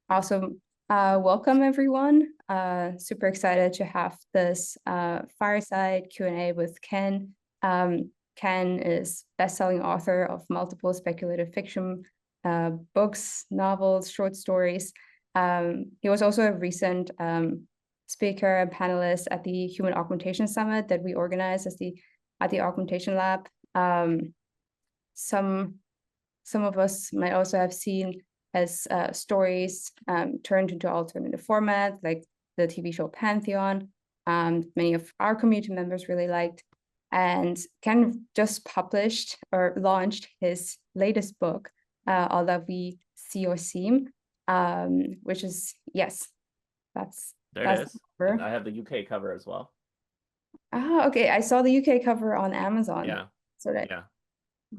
Awesome. Welcome everyone. Super excited to have this fireside Q&A with Ken. Ken is best-selling author of multiple speculative fiction books, novels, short stories. He was also a recent speaker and panelist at the Human Augmentation Summit that we organized at the Augmentation Lab. Some of us might also have seen as stories turned into alternative format, like the TV show Pantheon. Many of our community members really liked. And Ken just published or launched his latest book, All That We See or Seem, which is, yes, that's There it is. And I have the UK cover as well. Okay. I saw the UK cover on Amazon. Yeah. So that, yeah.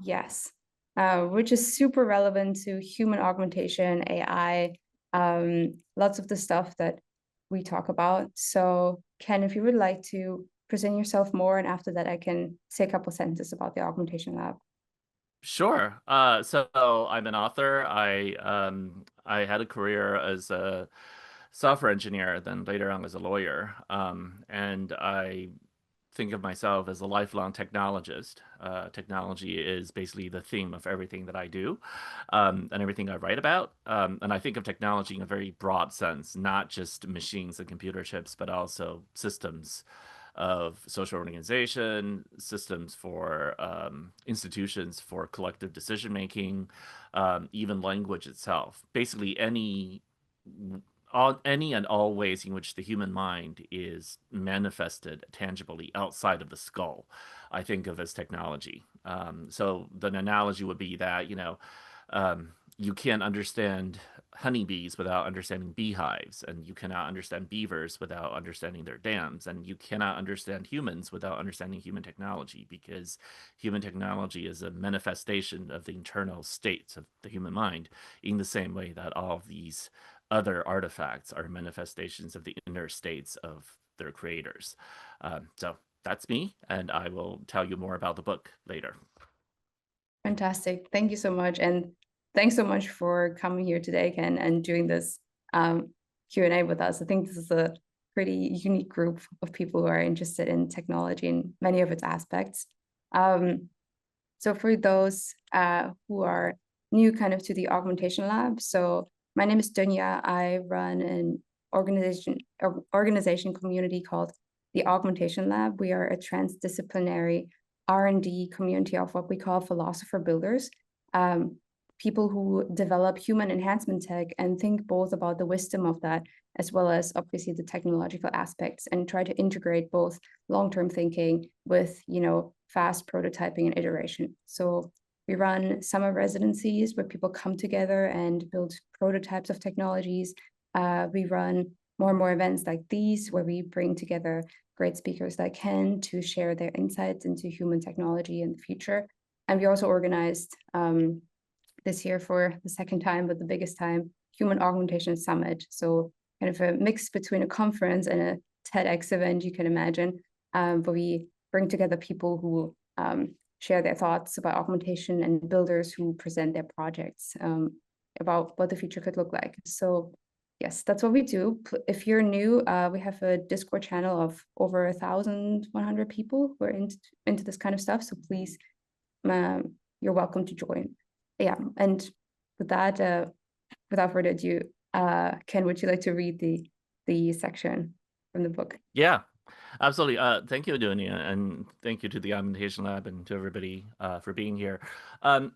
Yes. Which is super relevant to human augmentation, AI, lots of the stuff that we talk about. So Ken, if you would like to present yourself more, and after that I can say a couple sentences about the Augmentation Lab. Sure. So I'm an author. I had a career as a software engineer, then later on as a lawyer. And I think of myself as a lifelong technologist. Technology is basically the theme of everything that I do, and everything I write about. And I think of technology in a very broad sense, not just machines and computer chips, but also systems of social organization, systems for institutions for collective decision making, even language itself. Basically, any and all ways in which the human mind is manifested tangibly outside of the skull, I think of as technology. So the analogy would be that, you can't understand honeybees without understanding beehives, and you cannot understand beavers without understanding their dams, and you cannot understand humans without understanding human technology, because human technology is a manifestation of the internal states of the human mind, in the same way that all of these other artifacts are manifestations of the inner states of their creators. So that's me, and I will tell you more about the book later. Fantastic. Thank you so much. And thanks so much for coming here today, Ken, and doing this Q&A with us. I think this is a pretty unique group of people who are interested in technology and many of its aspects. So for those who are new kind of to the Augmentation Lab, so my name is Dunya. I run an organization community called the Augmentation Lab. We are a transdisciplinary R&D community of what we call philosopher builders, people who develop human enhancement tech and think both about the wisdom of that, as well as obviously the technological aspects, and try to integrate both long-term thinking with, fast prototyping and iteration. So we run summer residencies where people come together and build prototypes of technologies. We run more and more events like these, where we bring together great speakers like Ken to share their insights into human technology in the future. And we also organized this year for the second time, but the biggest time, Human Augmentation Summit. So kind of a mix between a conference and a TEDx event, you can imagine. But we bring together people who share their thoughts about augmentation and builders who present their projects about what the future could look like. So yes, that's what we do. If you're new, we have a Discord channel of over 1,100 people who are into this kind of stuff. So please, you're welcome to join. Yeah, and with that, without further ado, Ken, would you like to read the section from the book? Yeah, absolutely. Thank you, Adunia, and thank you to the Augmentation Lab and to everybody for being here. All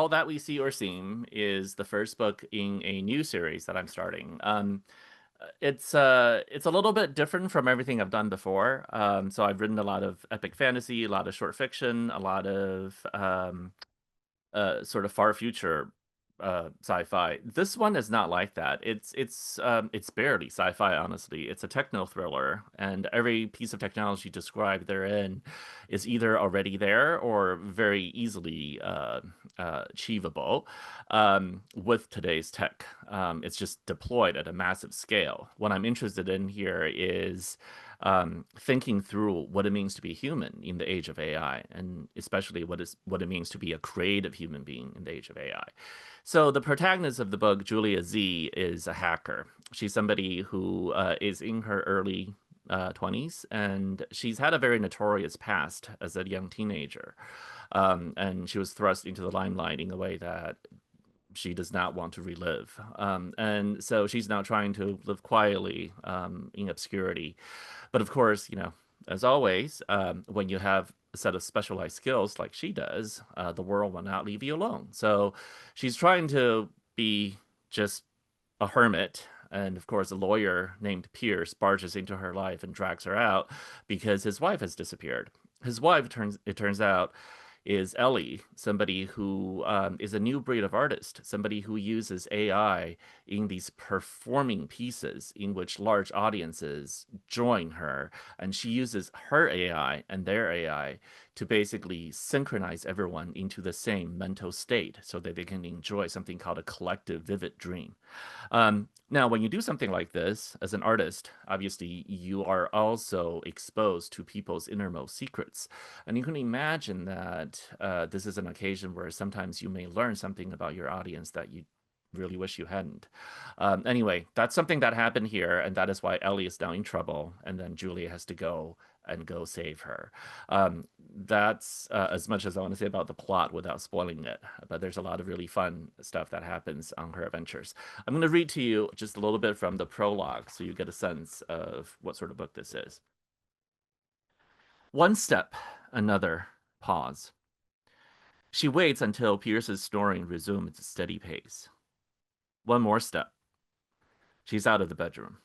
That We See or Seem is the first book in a new series that I'm starting. It's a little bit different from everything I've done before. So I've written a lot of epic fantasy, a lot of short fiction, a lot of sort of far future sci-fi. This one is not like that. It's barely sci-fi, honestly. It's a techno thriller, and every piece of technology described therein is either already there or very easily achievable with today's tech. It's just deployed at a massive scale. What I'm interested in here is thinking through what it means to be human in the age of AI, and especially what it means to be a creative human being in the age of AI. So the protagonist of the book, Julia Z, is a hacker. She's somebody who is in her early 20s, and she's had a very notorious past as a young teenager. And she was thrust into the limelight in a way that she does not want to relive. And so she's now trying to live quietly in obscurity. But of course, as always, when you have a set of specialized skills like she does, the world will not leave you alone. So she's trying to be just a hermit. And of course, a lawyer named Pierce barges into her life and drags her out because his wife has disappeared. His wife, it turns out, is Ellie, somebody who is a new breed of artist, somebody who uses AI in these performing pieces in which large audiences join her. And she uses her AI and their AI to basically synchronize everyone into the same mental state so that they can enjoy something called a collective vivid dream. Now, when you do something like this as an artist, obviously you are also exposed to people's innermost secrets. And you can imagine that this is an occasion where sometimes you may learn something about your audience that you really wish you hadn't. Anyway, that's something that happened here, and that is why Ellie is now in trouble, and then Julia has to go save her. That's as much as I want to say about the plot without spoiling it, but there's a lot of really fun stuff that happens on her adventures. I'm going to read to you just a little bit from the prologue so you get a sense of what sort of book this is. One step, another, pause. She waits until Pierce's snoring resumes its steady pace. One more step. She's out of the bedroom.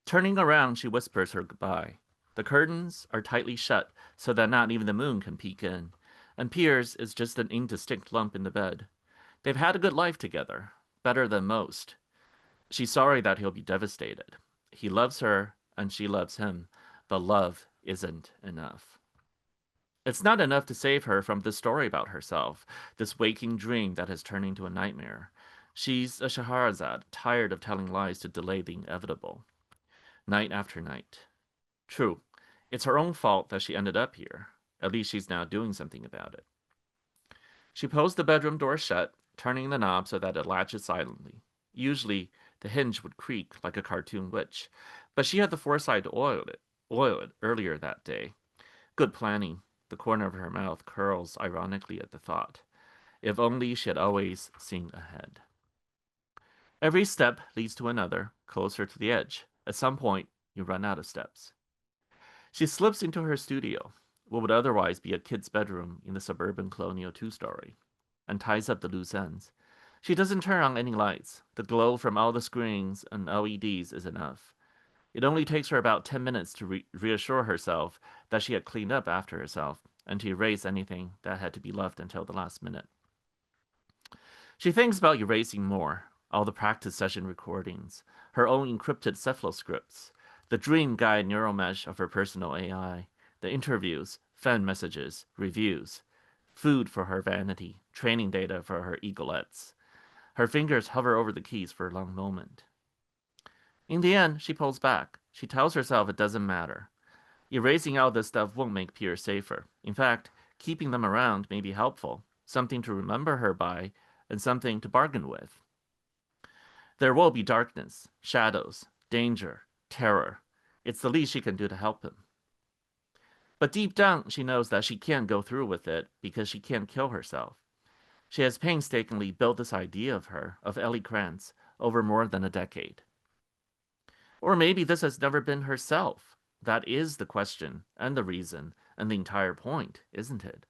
Turning around, she whispers her goodbye. The curtains are tightly shut so that not even the moon can peek in, and Pierce is just an indistinct lump in the bed. They've had a good life together, better than most. She's sorry that he'll be devastated. He loves her, and she loves him, but love isn't enough. It's not enough to save her from this story about herself, this waking dream that has turned into a nightmare. She's a Scheherazade, tired of telling lies to delay the inevitable. Night after night. True, it's her own fault that she ended up here. At least she's now doing something about it. She pulls the bedroom door shut, turning the knob so that it latches silently. Usually, the hinge would creak like a cartoon witch, but she had the foresight to oil it earlier that day. Good planning. The corner of her mouth curls ironically at the thought. If only she had always seen ahead. Every step leads to another, closer to the edge. At some point, you run out of steps. She slips into her studio, what would otherwise be a kid's bedroom in the suburban colonial two-story, and ties up the loose ends. She doesn't turn on any lights. The glow from all the screens and LEDs is enough. It only takes her about 10 minutes to reassure herself that she had cleaned up after herself and to erase anything that had to be left until the last minute. She thinks about erasing more, all the practice session recordings, her own encrypted cephaloscripts, the dream guide neural mesh of her personal AI, the interviews, fan messages, reviews, food for her vanity, training data for her eaglets. Her fingers hover over the keys for a long moment. In the end, she pulls back. She tells herself it doesn't matter. Erasing all this stuff won't make Pierre safer. In fact, keeping them around may be helpful, something to remember her by, and something to bargain with. There will be darkness, shadows, danger, terror. It's the least she can do to help him. But deep down, she knows that she can't go through with it because she can't kill herself. She has painstakingly built this idea of her, of Ellie Krantz, over more than a decade. Or maybe this has never been herself. That is the question, and the reason, and the entire point, isn't it?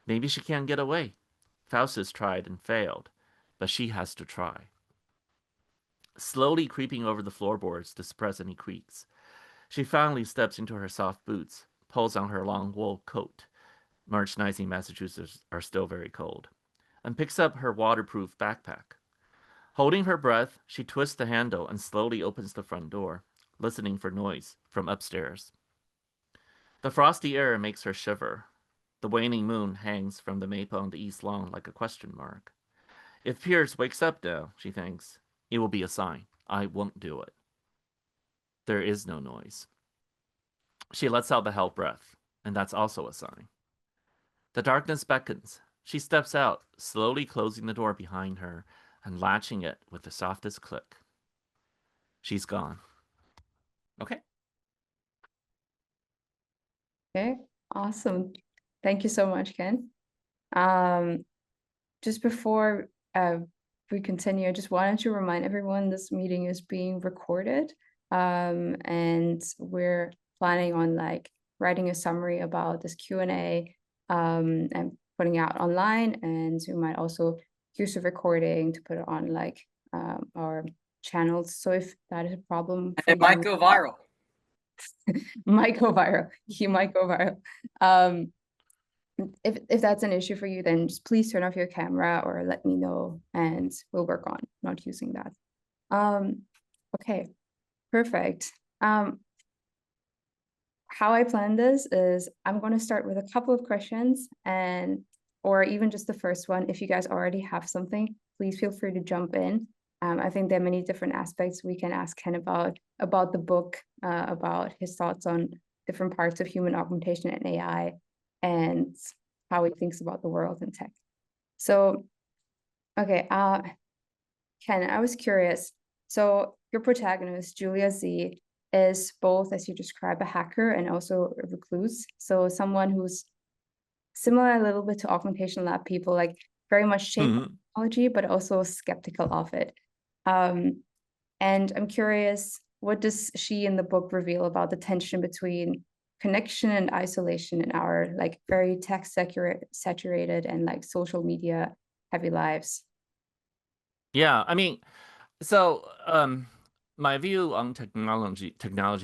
Maybe she can't get away. Faustus tried and failed, but she has to try. Slowly creeping over the floorboards to suppress any creaks, she finally steps into her soft boots, pulls on her long wool coat. March nights in Massachusetts are still very cold, and picks up her waterproof backpack. Holding her breath, she twists the handle and slowly opens the front door, listening for noise from upstairs. The frosty air makes her shiver. The waning moon hangs from the maple on the east lawn like a question mark. If Pierce wakes up now, she thinks, it will be a sign. I won't do it. There is no noise. She lets out the hell breath, and that's also a sign. The darkness beckons. She steps out, slowly closing the door behind her and latching it with the softest click. She's gone. Okay. Okay, awesome. Thank you so much, Ken. Um, just before we continue, I just wanted to remind everyone this meeting is being recorded. And we're planning on like writing a summary about this Q&A and putting it out online. And we might also use the recording to put it on like our channels. So if that is a problem for It might go viral. might go viral. You might go viral. If that's an issue for you, then just please turn off your camera or let me know, and we'll work on not using that. Okay, perfect. How I plan this is I'm going to start with a couple of questions, and or even just the first one. If you guys already have something, please feel free to jump in. I think there are many different aspects we can ask Ken about the book, about his thoughts on different parts of human augmentation and AI, and how he thinks about the world and tech. So, okay, Ken, I was curious. So your protagonist, Julia Z, is both, as you describe, a hacker and also a recluse. So someone who's similar a little bit to Augmentation Lab people, like very much shaped by technology, but also skeptical of it. And I'm curious, what does she in the book reveal about the tension between connection and isolation in our like very tech saturated and like social media heavy lives? Yeah, I mean, so my view on technology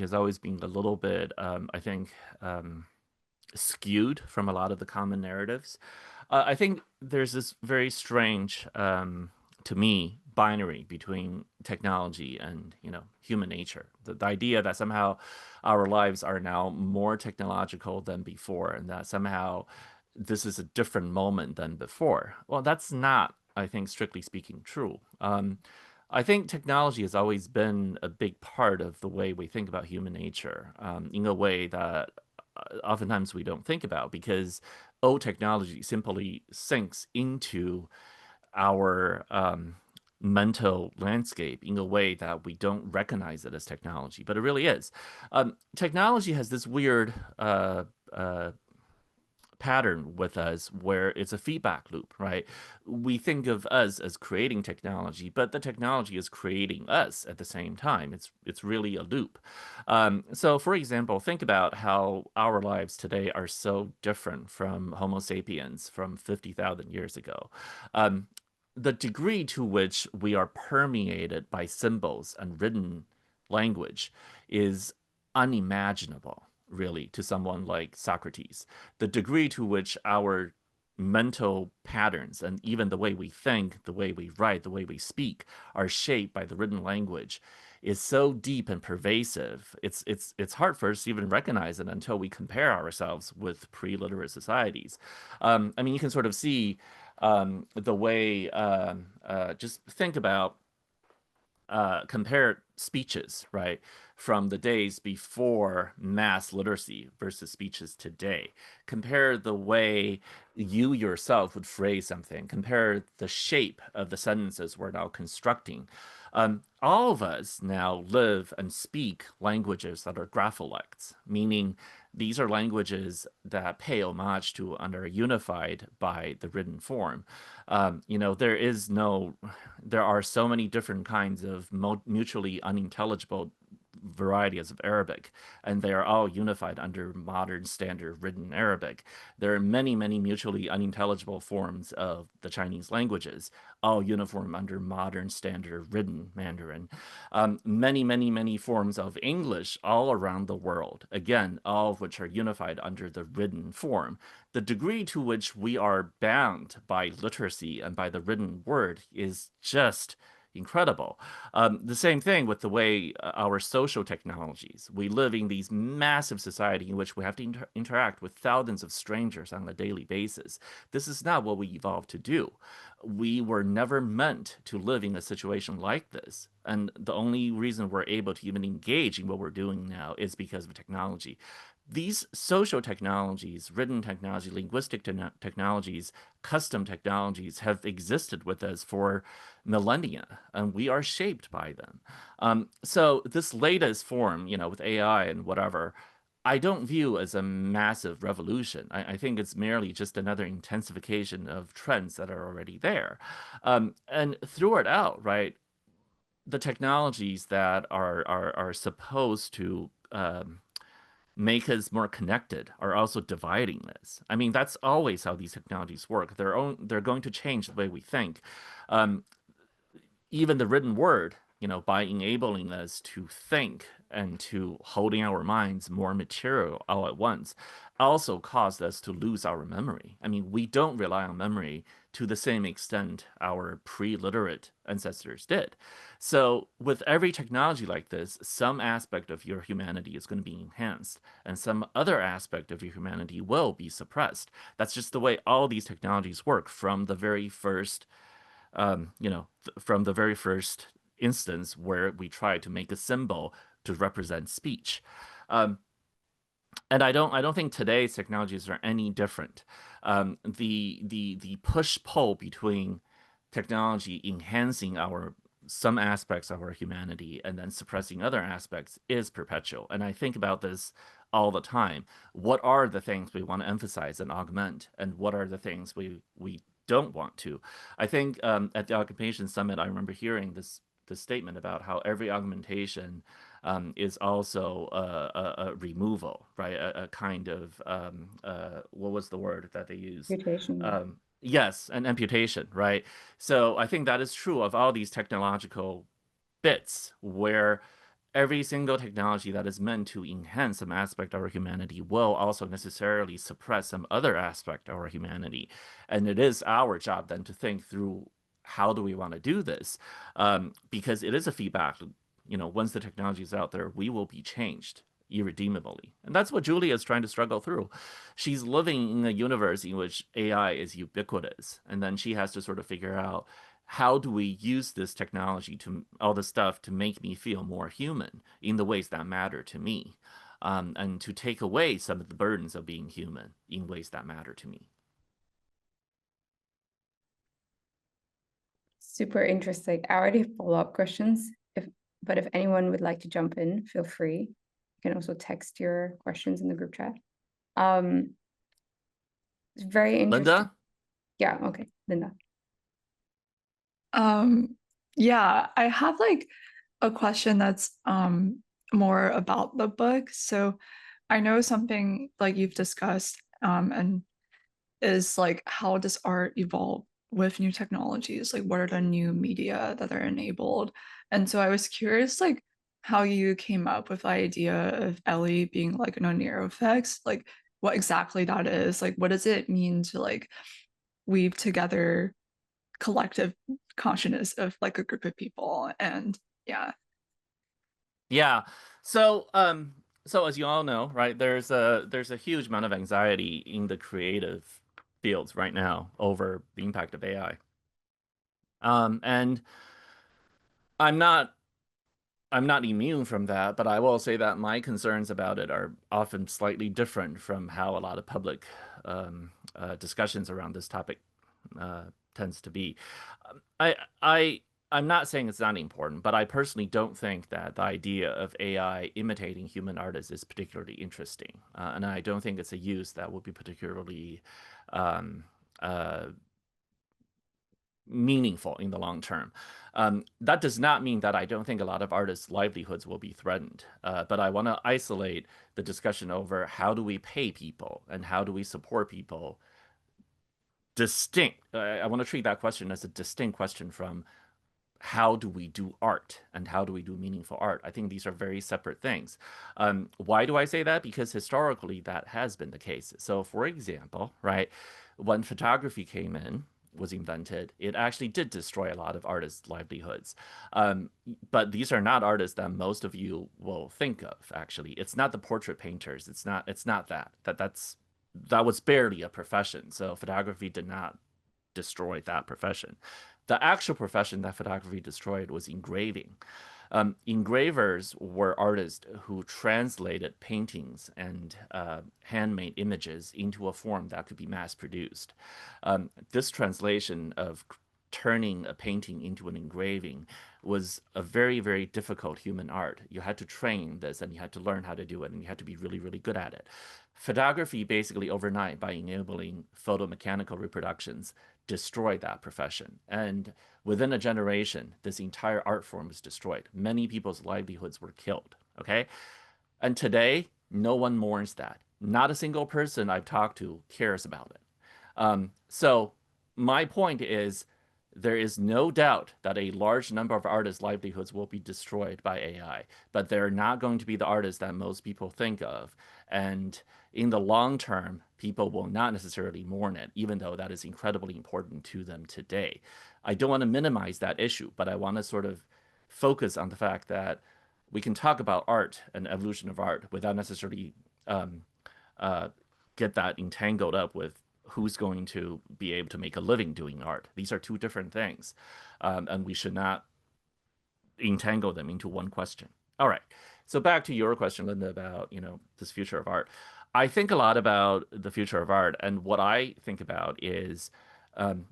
has always been a little bit, I think, skewed from a lot of the common narratives. I think there's this very strange, to me, binary between technology and human nature. The idea that somehow our lives are now more technological than before, and that somehow this is a different moment than before. Well, that's not, I think, strictly speaking, true. I think technology has always been a big part of the way we think about human nature, in a way that oftentimes we don't think about, because old technology simply sinks into our mental landscape in a way that we don't recognize it as technology, but it really is. Technology has this weird pattern with us where it's a feedback loop, right? We think of us as creating technology, but the technology is creating us at the same time. It's really a loop. So, for example, think about how our lives today are so different from Homo sapiens from 50,000 years ago. The degree to which we are permeated by symbols and written language is unimaginable, really, to someone like Socrates. The degree to which our mental patterns and even the way we think, the way we write, the way we speak are shaped by the written language is so deep and pervasive. It's hard for us to even recognize it until we compare ourselves with pre-literate societies. I mean, you can sort of see the way, just think about, compare speeches, right, from the days before mass literacy versus speeches today. Compare the way you yourself would phrase something. Compare the shape of the sentences we're now constructing. All of us now live and speak languages that are grapholects, meaning these are languages that pay homage to and are unified by the written form. There are so many different kinds of mutually unintelligible varieties of Arabic, and they are all unified under modern standard written Arabic. There are many, many mutually unintelligible forms of the Chinese languages, all uniform under modern standard written Mandarin. Many, many, many forms of English all around the world, again, all of which are unified under the written form. The degree to which we are bound by literacy and by the written word is just incredible. The same thing with the way our social technologies. We live in these massive society in which we have to interact with thousands of strangers on a daily basis. This is not what we evolved to do. We were never meant to live in a situation like this. And the only reason we're able to even engage in what we're doing now is because of technology. these social technologies, written technology, linguistic technologies, custom technologies have existed with us for millennia, and we are shaped by them. So this latest form, with AI and whatever, I don't view as a massive revolution. I think it's merely just another intensification of trends that are already there. And throughout, right, the technologies that are supposed to make us more connected are also dividing us. I mean, that's always how these technologies work. They're going to change the way we think. Um, Even the written word, by enabling us to think and to holding our minds more material all at once, also caused us to lose our memory. I mean, we don't rely on memory to the same extent our pre-literate ancestors did. So with every technology like this, some aspect of your humanity is going to be enhanced, and some other aspect of your humanity will be suppressed. That's just the way all these technologies work from the very first from the very first instance where we try to make a symbol to represent speech. Um, and I don't think today's technologies are any different. The push pull between technology enhancing our some aspects of our humanity and then suppressing other aspects is perpetual. And I think about this all the time. What are the things we want to emphasize and augment, and what are the things we don't want to? I think at the Augmentation Summit, I remember hearing this statement about how every augmentation is also a removal, right? A kind of what was the word that they used? Mutation. Yes, an amputation, right? So I think that is true of all these technological bits where every single technology that is meant to enhance some aspect of our humanity will also necessarily suppress some other aspect of our humanity. And it is our job then to think through how do we want to do this? Because it is a feedback. Once the technology is out there, we will be changed irredeemably. And that's what Julia is trying to struggle through. She's living in a universe in which AI is ubiquitous. And then she has to sort of figure out, how do we use this technology to all this stuff to make me feel more human in the ways that matter to me, and to take away some of the burdens of being human in ways that matter to me. Super interesting. I already have follow-up questions, but if anyone would like to jump in, feel free. You can also text your questions in the group chat. It's very interesting. Linda? Yeah, okay, Linda. Yeah, I have like a question that's more about the book. So I know something like you've discussed and is like, how does art evolve with new technologies? Like, what are the new media that are enabled? And so I was curious, like, how you came up with the idea of Ellie being like a non-neo effects, like what exactly that is, like what does it mean to like weave together collective consciousness of like a group of people. And yeah. Yeah. So as you all know, right, there's a huge amount of anxiety in the creative fields right now over the impact of AI. And I'm not I'm not immune from that, but I will say that my concerns about it are often slightly different from how a lot of public discussions around this topic uh, tends to be. Um, I I I'm not saying it's not important, but I personally don't think that the idea of AI imitating human artists is particularly interesting, and I don't think it's a use that would be particularly um, uh, meaningful in the long term. That does not mean that I don't think a lot of artists' livelihoods will be threatened, but I want to isolate the discussion over how do we pay people and how do we support people distinct. I want to treat that question as a distinct question from how do we do art and how do we do meaningful art. I think these are very separate things. Why do I say that? Because historically that has been the case. So for example, right, when photography was invented, it actually did destroy a lot of artists' livelihoods. But these are not artists that most of you will think of, actually. It's not the portrait painters. It's not that. That was barely a profession. So photography did not destroy that profession. The actual profession that photography destroyed was engraving. Engravers were artists who translated paintings and handmade images into a form that could be mass produced. This translation of turning a painting into an engraving was a very, very difficult human art. You had to train this and you had to learn how to do it and you had to be really, really good at it. Photography basically overnight, by enabling photomechanical reproductions, destroyed that profession. And within a generation, this entire art form was destroyed. Many people's livelihoods were killed. Okay. And today, no one mourns that. Not a single person I've talked to cares about it. So my point is, there is no doubt that a large number of artists' livelihoods will be destroyed by AI, but they're not going to be the artists that most people think of. And in the long term, people will not necessarily mourn it, even though that is incredibly important to them today. I don't want to minimize that issue, but I want to sort of focus on the fact that we can talk about art and evolution of art without necessarily get that entangled up with who's going to be able to make a living doing art. These are two different things, and we should not entangle them into one question. All right, so back to your question, Linda, about this future of art. I think a lot about the future of art, and what I think about is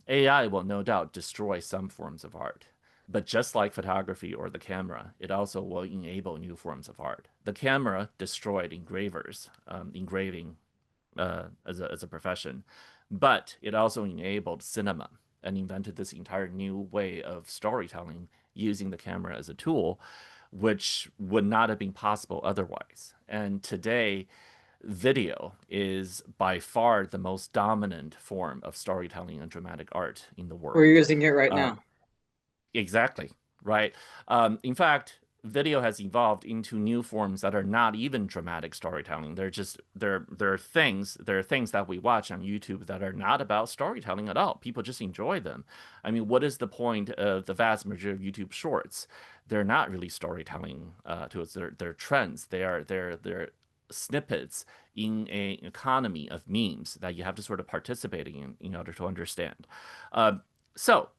AI will no doubt destroy some forms of art. But just like photography or the camera, it also will enable new forms of art. The camera destroyed engravers, engraving as a profession, but it also enabled cinema and invented this entire new way of storytelling using the camera as a tool, which would not have been possible otherwise. And today, video is by far the most dominant form of storytelling and dramatic art in the world. We're using it right now. Exactly, right? In fact, video has evolved into new forms that are not even dramatic storytelling. They're just there are things that we watch on YouTube that are not about storytelling at all. People just enjoy them. I mean, what is the point of the vast majority of YouTube shorts? They're not really storytelling to us. They're trends. They're snippets in an economy of memes that you have to sort of participate in order to understand. So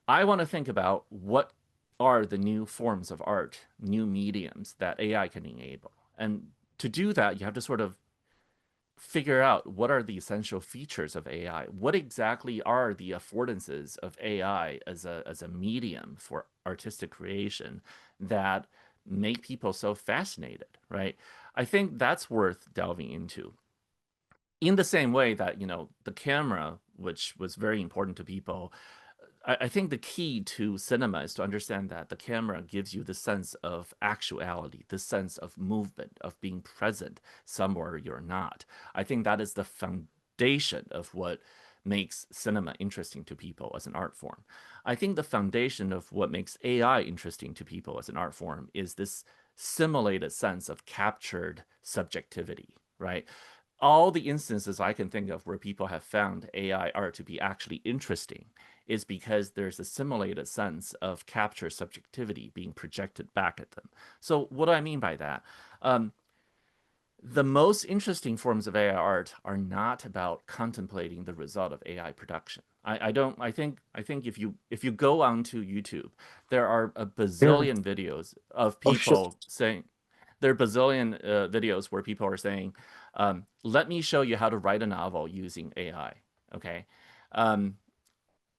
I want to think about what are the new forms of art, new mediums that AI can enable. And to do that, you have to sort of figure out what are the essential features of AI. What exactly are the affordances of AI as a medium for artistic creation that make people so fascinated, right? I think that's worth delving into. In the same way that, the camera, which was very important to people, I think the key to cinema is to understand that the camera gives you the sense of actuality, the sense of movement, of being present somewhere you're not. I think that is the foundation of what makes cinema interesting to people as an art form. I think the foundation of what makes AI interesting to people as an art form is this simulated sense of captured subjectivity, right? All the instances I can think of where people have found AI art to be actually interesting is because there's a simulated sense of captured subjectivity being projected back at them. So what do I mean by that? The most interesting forms of AI art are not about contemplating the result of AI production. I think if you go onto YouTube, there are a bazillion videos of people saying, there are bazillion videos where people are saying, let me show you how to write a novel using AI. Okay.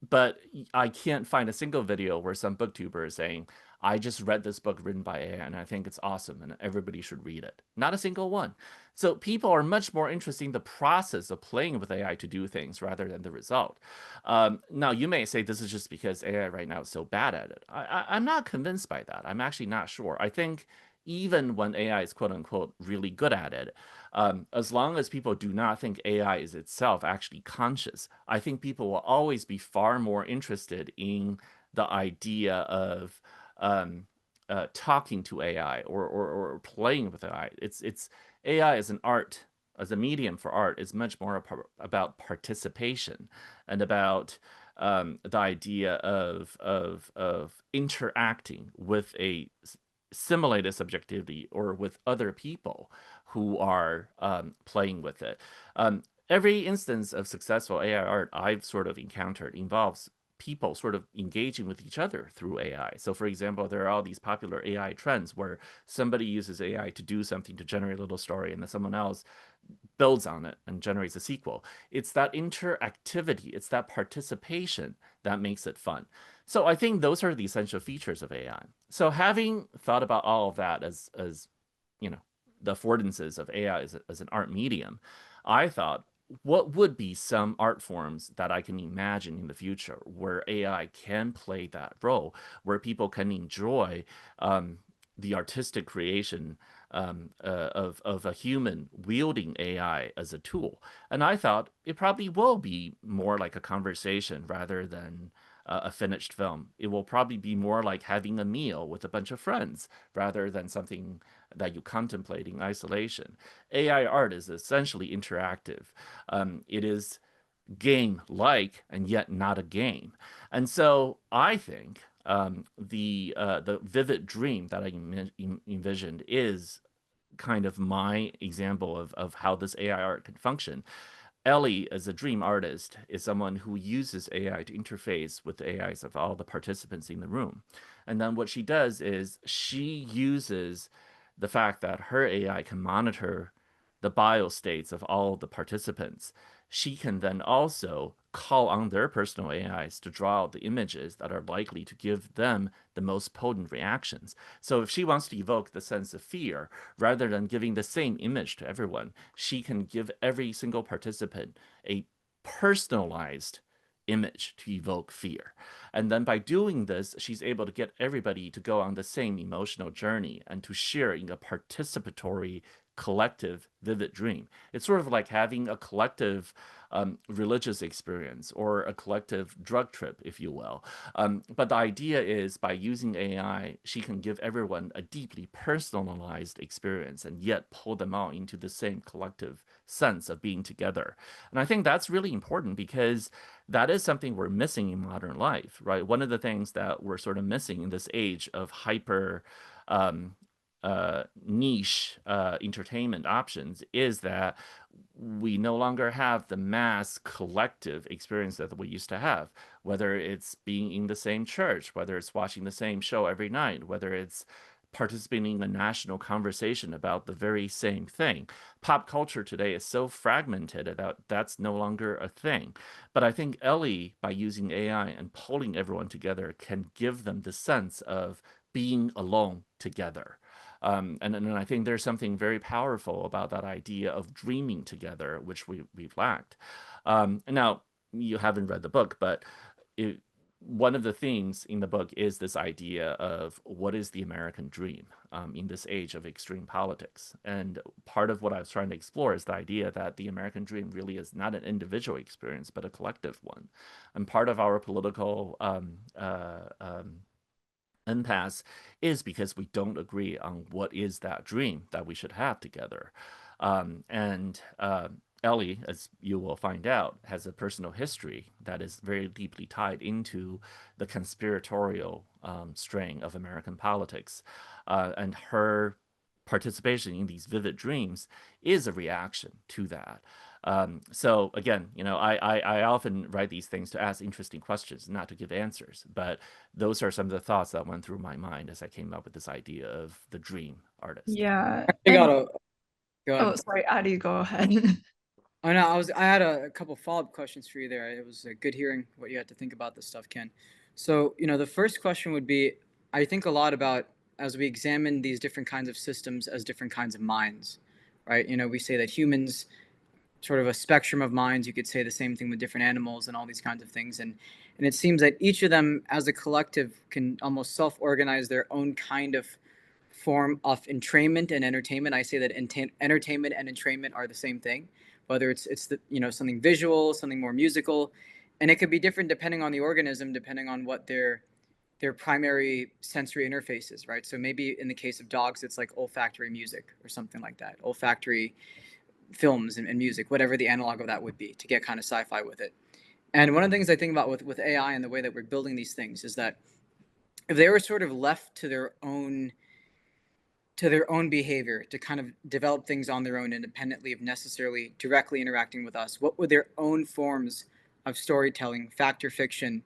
But I can't find a single video where some booktuber is saying, I just read this book written by AI and I think it's awesome and everybody should read it. Not a single one. So people are much more interested in the process of playing with AI to do things rather than the result. Now, you may say this is just because AI right now is so bad at it. I'm not convinced by that. I'm actually not sure. I think even when AI is quote unquote really good at it, as long as people do not think AI is itself actually conscious, I think people will always be far more interested in the idea of talking to AI or playing with AI. It's AI as an art, as a medium for art, is much more about participation and about the idea of interacting with a simulated subjectivity or with other people who are playing with it. Every instance of successful AI art I've sort of encountered involves people sort of engaging with each other through AI. So for example, there are all these popular AI trends where somebody uses AI to do something to generate a little story, and then someone else builds on it and generates a sequel. It's that interactivity, it's that participation that makes it fun. So I think those are the essential features of AI. So having thought about all of that as you know, the affordances of AI as an art medium, I thought, what would be some art forms that I can imagine in the future where AI can play that role, where people can enjoy the artistic creation of a human wielding AI as a tool? And I thought it probably will be more like a conversation rather than a finished film. It will probably be more like having a meal with a bunch of friends rather than something that you contemplate in isolation. AI art is essentially interactive. It is game-like and yet not a game. And so I think the vivid dream that I envisioned is kind of my example of how this AI art can function. Ellie, as a dream artist, is someone who uses AI to interface with the AIs of all the participants in the room. And then what she does is she uses the fact that her AI can monitor the bio states of all the participants. She can then also call on their personal AIs to draw out the images that are likely to give them the most potent reactions. So if she wants to evoke the sense of fear, rather than giving the same image to everyone, she can give every single participant a personalized image to evoke fear. And then by doing this, she's able to get everybody to go on the same emotional journey and to share in a participatory, collective, vivid dream. It's sort of like having a collective religious experience or a collective drug trip, if you will. But the idea is by using AI, she can give everyone a deeply personalized experience and yet pull them all into the same collective sense of being together. And I think that's really important because that is something we're missing in modern life, right? One of the things that we're sort of missing in this age of hyper niche entertainment options is that we no longer have the mass collective experience that we used to have, whether it's being in the same church, whether it's watching the same show every night, whether it's participating in a national conversation about the very same thing. Pop culture today is so fragmented that that's no longer a thing. But I think Ellie, by using AI and pulling everyone together, can give them the sense of being alone together. And I think there's something very powerful about that idea of dreaming together, which we've lacked. Now, you haven't read the book, but one of the things in the book is this idea of what is the American dream in this age of extreme politics. And part of what I was trying to explore is the idea that the American dream really is not an individual experience, but a collective one. And part of our political impasse is because we don't agree on what is that dream that we should have together. Ellie, as you will find out, has a personal history that is very deeply tied into the conspiratorial strain of American politics. And her participation in these vivid dreams is a reaction to that. So again, I often write these things to ask interesting questions, not to give answers, but those are some of the thoughts that went through my mind as I came up with this idea of the dream artist. Yeah. I got a go ahead. Oh, sorry, Addie, go ahead. Oh no, I had a couple follow-up questions for you there. It was good hearing what you had to think about this stuff, Ken. So, the first question would be, I think a lot about as we examine these different kinds of systems as different kinds of minds, right? We say that humans sort of a spectrum of minds. You could say the same thing with different animals and all these kinds of things. And it seems that each of them as a collective can almost self-organize their own kind of form of entrainment and entertainment. I say that entertainment and entrainment are the same thing, whether it's the something visual, something more musical, and it could be different depending on the organism, depending on what their primary sensory interface is, right? So maybe in the case of dogs, it's like olfactory music or something like that, olfactory films and music, whatever the analog of that would be, to get kind of sci-fi with it. And one of the things I think about with AI and the way that we're building these things is that if they were sort of left to their own behavior to kind of develop things on their own independently of necessarily directly interacting with us, what would their own forms of storytelling, fact or fiction,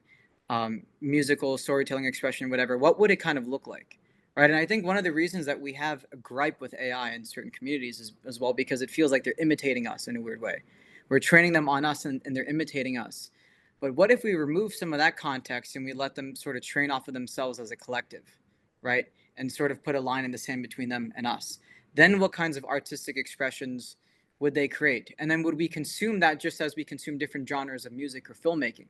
musical storytelling expression, whatever, what would it kind of look like? Right. And I think one of the reasons that we have a gripe with AI in certain communities is as well because it feels like they're imitating us in a weird way. We're training them on us and they're imitating us. But what if we remove some of that context and we let them sort of train off of themselves as a collective, right? And sort of put a line in the sand between them and us? Then what kinds of artistic expressions would they create? And then would we consume that just as we consume different genres of music or filmmaking?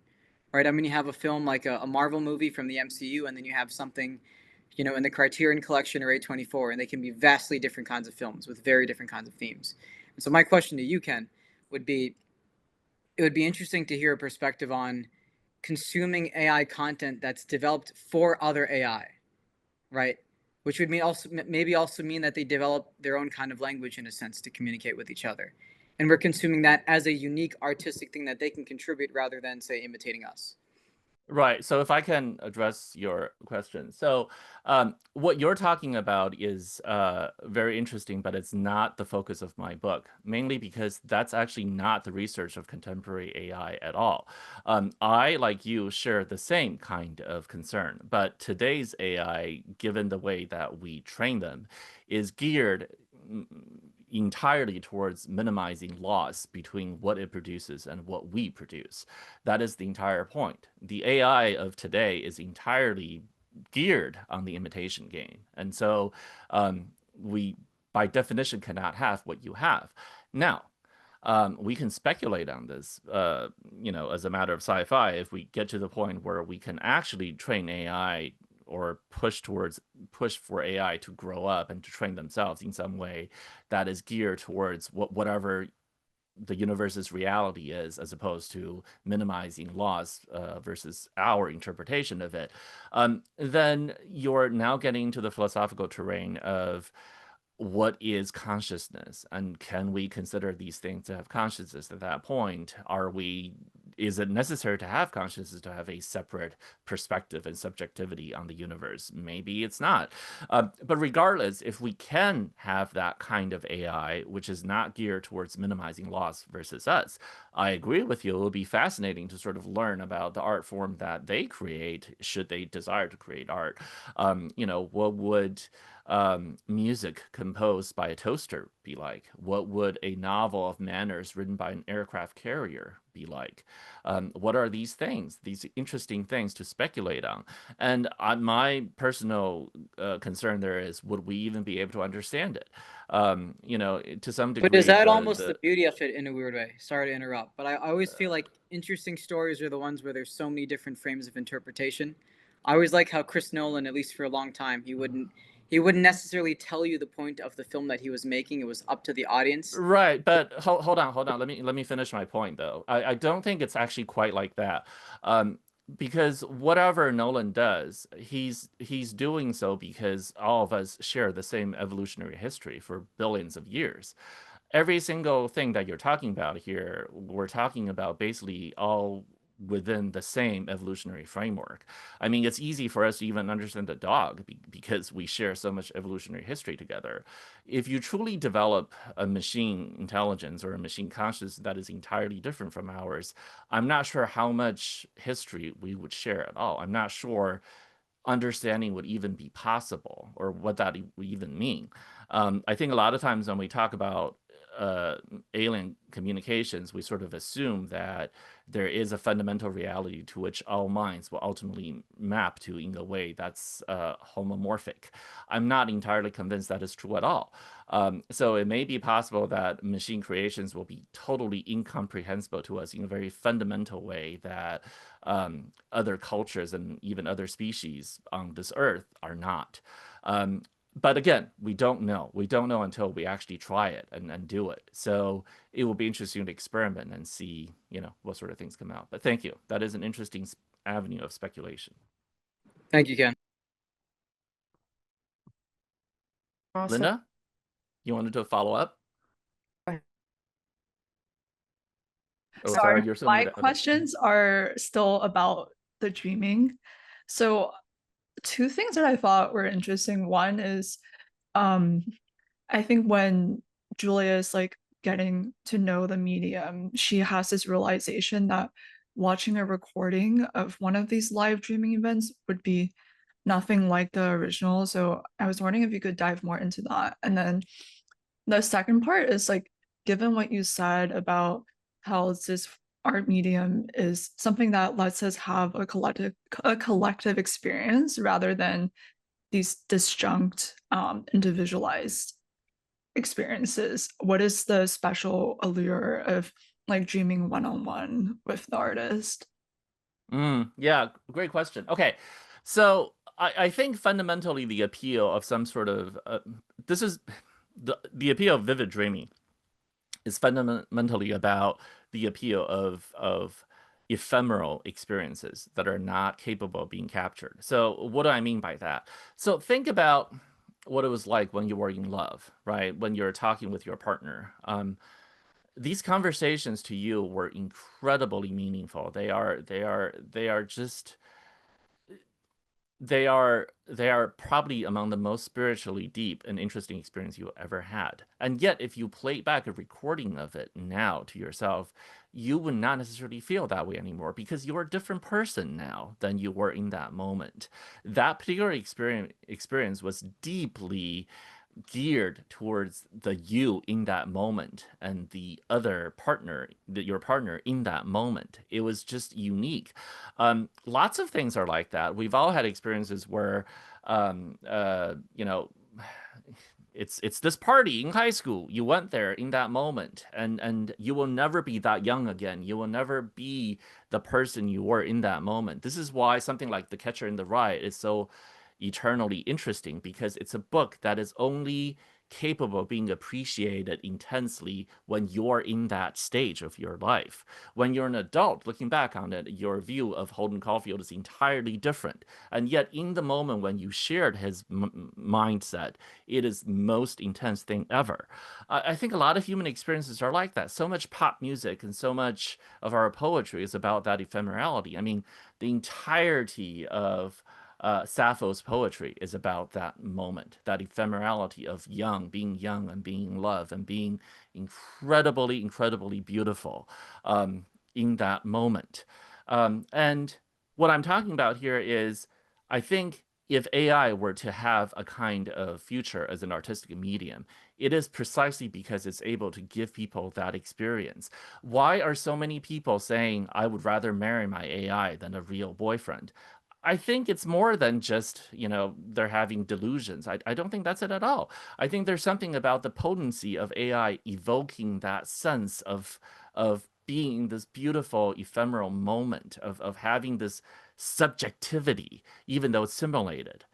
Right? I mean, you have a film like a Marvel movie from the MCU, and then you have something, in the Criterion Collection or A24, and they can be vastly different kinds of films with very different kinds of themes. And so my question to you, Ken, would be, it would be interesting to hear a perspective on consuming AI content that's developed for other AI, right? Which would maybe also mean that they develop their own kind of language in a sense to communicate with each other. And we're consuming that as a unique artistic thing that they can contribute rather than, say, imitating us. Right. So if I can address your question. So what you're talking about is very interesting, but it's not the focus of my book, mainly because that's actually not the research of contemporary AI at all. I, like you, share the same kind of concern, but today's AI, given the way that we train them, is geared entirely towards minimizing loss between what it produces and what we produce. That is the entire point. The AI of today is entirely geared on the imitation game. And so we, by definition, cannot have what you have. Now, we can speculate on this, as a matter of sci-fi, if we get to the point where we can actually train AI or push for AI to grow up and to train themselves in some way that is geared towards whatever the universe's reality is, as opposed to minimizing loss versus our interpretation of it, then you're now getting into the philosophical terrain of what is consciousness, and can we consider these things to have consciousness at that point? Is it necessary to have consciousness to have a separate perspective and subjectivity on the universe? Maybe it's not. But regardless, if we can have that kind of AI, which is not geared towards minimizing loss versus us, I agree with you. It would be fascinating to sort of learn about the art form that they create, should they desire to create art. What would music composed by a toaster be like? What would a novel of manners written by an aircraft carrier be like? What are these things, these interesting things to speculate on? And my personal concern there is, would we even be able to understand it? To some degree. But is that almost the beauty of it in a weird way? Sorry to interrupt, but I always feel like interesting stories are the ones where there's so many different frames of interpretation. I always like how Chris Nolan, at least for a long time, he wouldn't necessarily tell you the point of the film that he was making. It was up to the audience. Right, but hold on. Let me finish my point, though. I don't think it's actually quite like that. Because whatever Nolan does, he's doing so because all of us share the same evolutionary history for billions of years. Every single thing that you're talking about here, we're talking about basically all within the same evolutionary framework. I mean, it's easy for us to even understand the dog because we share so much evolutionary history together. If you truly develop a machine intelligence or a machine consciousness that is entirely different from ours, I'm not sure how much history we would share at all. I'm not sure understanding would even be possible or what that would even mean. I think a lot of times when we talk about alien communications, we sort of assume that there is a fundamental reality to which all minds will ultimately map to in a way that's homomorphic. I'm not entirely convinced that is true at all. So it may be possible that machine creations will be totally incomprehensible to us in a very fundamental way that other cultures and even other species on this earth are not. But again, we don't know. We don't know until we actually try it and do it. So it will be interesting to experiment and see, what sort of things come out. But thank you. That is an interesting avenue of speculation. Thank you, Ken. Also, Linda, you wanted to follow up? Oh, sorry, you're still My muted. Okay. questions are still about the dreaming. So two things that I thought were interesting. One is, I think when Julia is like getting to know the medium, she has this realization that watching a recording of one of these live dreaming events would be nothing like the original. So I was wondering if you could dive more into that. And then the second part is like, given what you said about how this art medium is something that lets us have a collective experience rather than these disjunct, individualized experiences, what is the special allure of like dreaming one-on-one with the artist? Yeah, great question. Okay, so I think fundamentally the appeal of some sort of this is the appeal of vivid dreaming is fundamentally about the appeal of ephemeral experiences that are not capable of being captured. So what do I mean by that? So think about what it was like when you were in love, right? When you're talking with your partner. These conversations to you were incredibly meaningful. They are just they are probably among the most spiritually deep and interesting experience you ever had. And yet, if you play back a recording of it now to yourself, you would not necessarily feel that way anymore because you're a different person now than you were in that moment. That particular experience was deeply geared towards the you in that moment and the other partner, your partner in that moment. It was just unique. Lots of things are like that. We've all had experiences where, you know, it's this party in high school. You went there in that moment, and you will never be that young again. You will never be the person you were in that moment. This is why something like The Catcher in the Rye is so eternally interesting, because it's a book that is only capable of being appreciated intensely when you're in that stage of your life. When you're an adult looking back on it, your view of Holden Caulfield is entirely different. And yet in the moment when you shared his mindset, it is the most intense thing ever. I think a lot of human experiences are like that. So much pop music and so much of our poetry is about that ephemerality. I mean, the entirety of Sappho's poetry is about that moment, that ephemerality of being young and being in love and being incredibly, incredibly beautiful in that moment. And what I'm talking about here is, I think if AI were to have a kind of future as an artistic medium, it is precisely because it's able to give people that experience. Why are so many people saying, I would rather marry my AI than a real boyfriend? I think it's more than just, they're having delusions. I don't think that's it at all. I think there's something about the potency of AI evoking that sense of being this beautiful ephemeral moment, of having this subjectivity, even though it's simulated,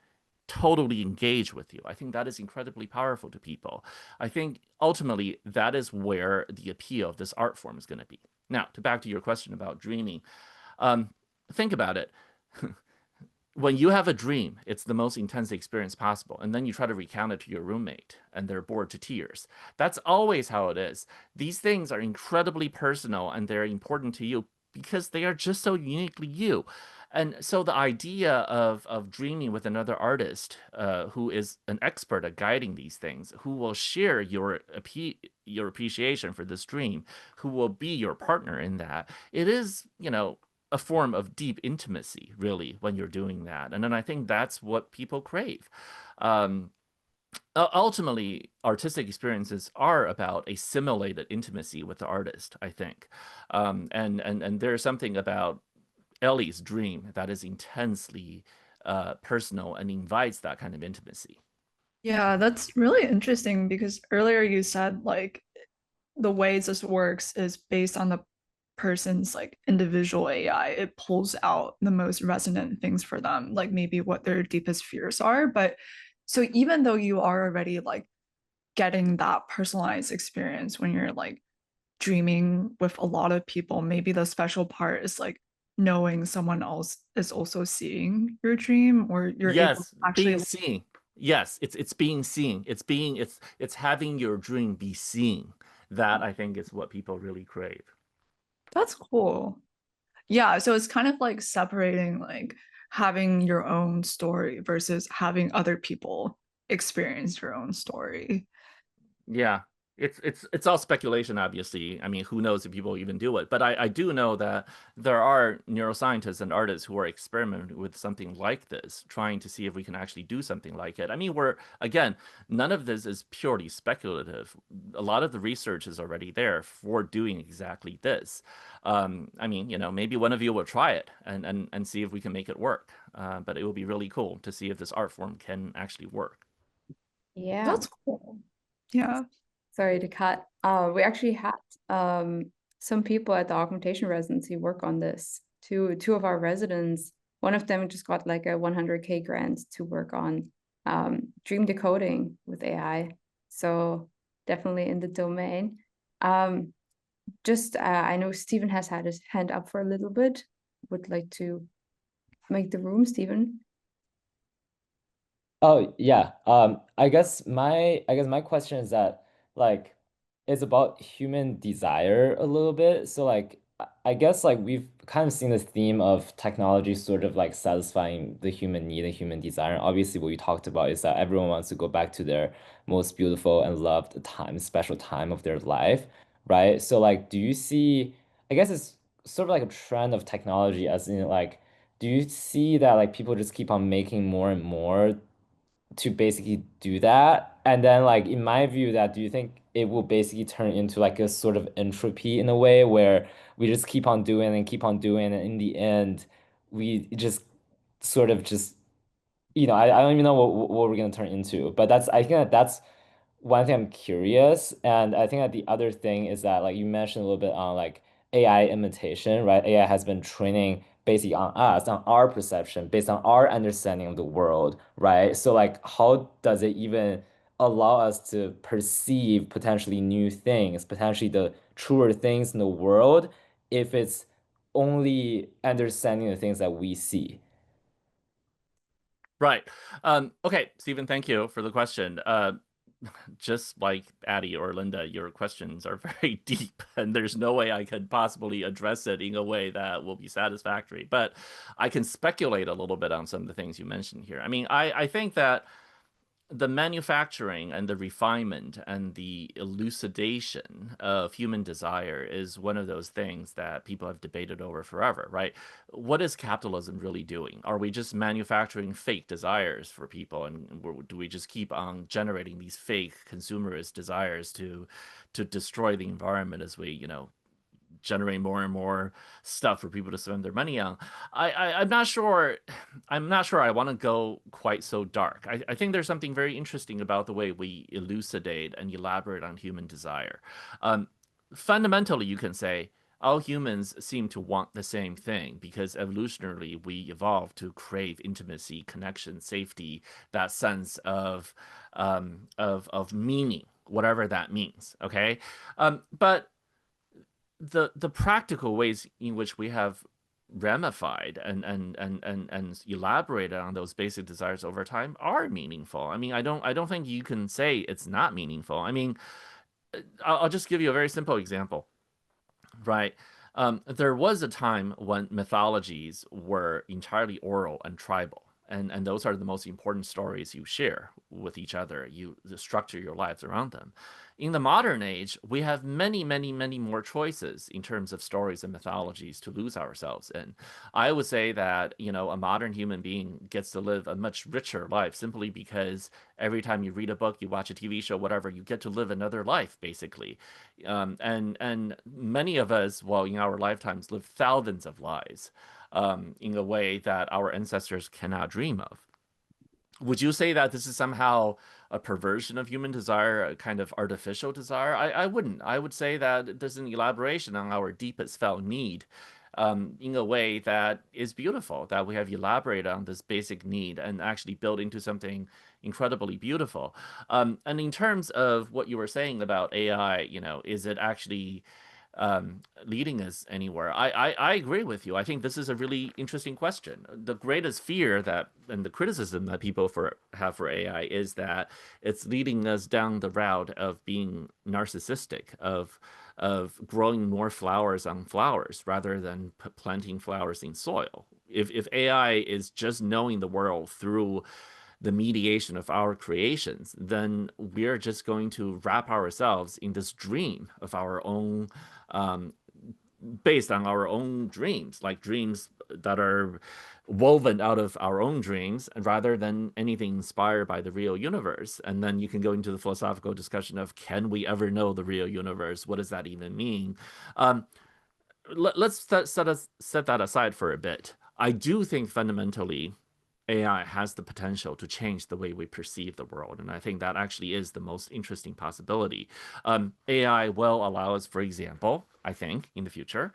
totally engage with you. I think that is incredibly powerful to people. I think ultimately that is where the appeal of this art form is going to be. Now, back to your question about dreaming. Think about it. When you have a dream, it's the most intense experience possible. And then you try to recount it to your roommate and they're bored to tears. That's always how it is. These things are incredibly personal and they're important to you because they are just so uniquely you. And so the idea of dreaming with another artist who is an expert at guiding these things, who will share your appreciation for this dream, who will be your partner in that, it is, a form of deep intimacy, really, when you're doing that. And then I think that's what people crave. Ultimately, artistic experiences are about a simulated intimacy with the artist, I think. And there's something about Ellie's dream that is intensely personal and invites that kind of intimacy. Yeah, that's really interesting because earlier you said like the ways this works is based on the person's like individual AI. It pulls out the most resonant things for them, like maybe what their deepest fears are. But so even though you are already like getting that personalized experience when you're like dreaming with a lot of people, maybe the special part is like knowing someone else is also seeing your dream, or you're able to actually being seen. Yes, it's being seen. It's having your dream be seen. That I think is what people really crave. That's cool. Yeah, so it's kind of like separating like having your own story versus having other people experience your own story. Yeah. It's all speculation, obviously. I mean, who knows if people even do it? But I do know that there are neuroscientists and artists who are experimenting with something like this, trying to see if we can actually do something like it. I mean, again, none of this is purely speculative. A lot of the research is already there for doing exactly this. I mean, maybe one of you will try it and see if we can make it work. But it will be really cool to see if this art form can actually work. Yeah. That's cool. Yeah. Sorry to cut. We actually had some people at the augmentation residency work on this. Two of our residents, one of them just got like a 100K grant to work on dream decoding with AI. So definitely in the domain. I know Stephen has had his hand up for a little bit. Would like to make the room, Stephen. Oh yeah. I guess my question is that like it's about human desire a little bit. So like I guess like we've kind of seen this theme of technology sort of like satisfying the human need and human desire. And obviously what we talked about is that everyone wants to go back to their most beautiful and loved time, special time of their life, right? So like do you see, I guess it's sort of like a trend of technology as in like do you see that like people just keep on making more and more to basically do that? And then like in my view that do you think it will basically turn into like a sort of entropy in a way where we just keep on doing and keep on doing and in the end we just sort of just I don't even know what we're gonna turn into. But I think that's one thing I'm curious. And I think that the other thing is that like you mentioned a little bit on like AI imitation, right? AI has been training basically on us, on our perception, based on our understanding of the world, right? So like how does it even allow us to perceive potentially new things, potentially the truer things in the world, if it's only understanding the things that we see? Right. Okay, Stephen, thank you for the question. Just like Addie or Linda, your questions are very deep, and there's no way I could possibly address it in a way that will be satisfactory. But I can speculate a little bit on some of the things you mentioned here. I mean, I think that the manufacturing and the refinement and the elucidation of human desire is one of those things that people have debated over forever, right? What is capitalism really doing? Are we just manufacturing fake desires for people, and do we just keep on generating these fake consumerist desires to destroy the environment as we, generate more and more stuff for people to spend their money on? I'm not sure. I'm not sure I want to go quite so dark. I think there's something very interesting about the way we elucidate and elaborate on human desire. Fundamentally, you can say all humans seem to want the same thing because evolutionarily we evolved to crave intimacy, connection, safety, that sense of meaning, whatever that means. Okay, but the practical ways in which we have ramified and elaborated on those basic desires over time are meaningful. I mean, I don't think you can say it's not meaningful. I mean, I'll just give you a very simple example, right? There was a time when mythologies were entirely oral and tribal, and those are the most important stories you share with each other. You structure your lives around them. In the modern age, we have many, many, many more choices in terms of stories and mythologies to lose ourselves in. I would say that, a modern human being gets to live a much richer life simply because every time you read a book, you watch a TV show, whatever, you get to live another life, basically. And many of us, well, in our lifetimes, live thousands of lives in a way that our ancestors cannot dream of. Would you say that this is somehow a perversion of human desire, a kind of artificial desire? I wouldn't. I would say that there's an elaboration on our deepest felt need in a way that is beautiful, that we have elaborated on this basic need and actually built into something incredibly beautiful. And in terms of what you were saying about AI, is it actually leading us anywhere? I agree with you. I think this is a really interesting question. The greatest fear and the criticism that people have for AI is that it's leading us down the route of being narcissistic, of growing more flowers on flowers rather than planting flowers in soil. If AI is just knowing the world through the mediation of our creations, then we're just going to wrap ourselves in this dream of our own, based on our own dreams, like dreams that are woven out of our own dreams, rather than anything inspired by the real universe. And then you can go into the philosophical discussion of, can we ever know the real universe? What does that even mean? Let's set that aside for a bit. I do think fundamentally AI has the potential to change the way we perceive the world. And I think that actually is the most interesting possibility. AI will allow us, for example, I think in the future,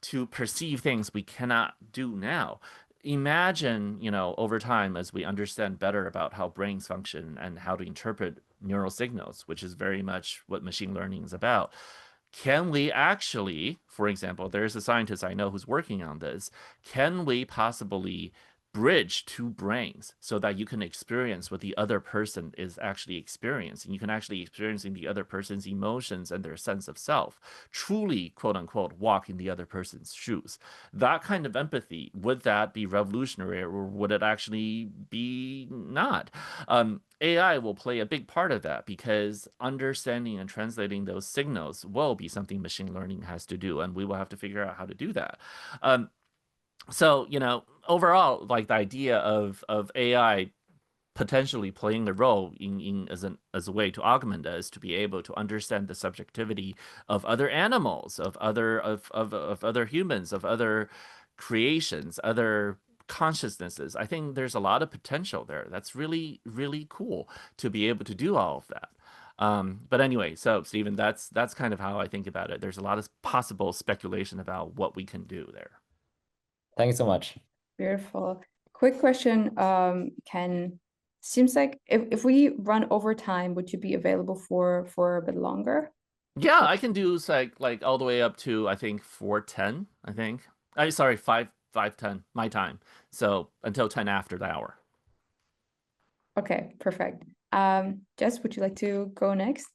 to perceive things we cannot do now. Imagine, over time, as we understand better about how brains function and how to interpret neural signals, which is very much what machine learning is about. Can we actually, for example, there's a scientist I know who's working on this, can we possibly bridge two brains so that you can experience what the other person is actually experiencing? You can actually experience the other person's emotions and their sense of self, truly, quote unquote, walk in the other person's shoes. That kind of empathy, would that be revolutionary, or would it actually be not? AI will play a big part of that, because understanding and translating those signals will be something machine learning has to do, and we will have to figure out how to do that. So, overall, like the idea of AI potentially playing the role as a way to augment us, to be able to understand the subjectivity of other animals, of other humans, of other creations, other consciousnesses. I think there's a lot of potential there. That's really, really cool to be able to do all of that. But anyway, so Stephen, that's kind of how I think about it. There's a lot of possible speculation about what we can do there. Thank you so much. Beautiful. Quick question, Ken. Seems like if we run over time, would you be available for a bit longer? Yeah, I can do like all the way up to, I think, 4:10, I think. Sorry, 5:10 my time. So until 10 after the hour. Okay, perfect. Jess, would you like to go next?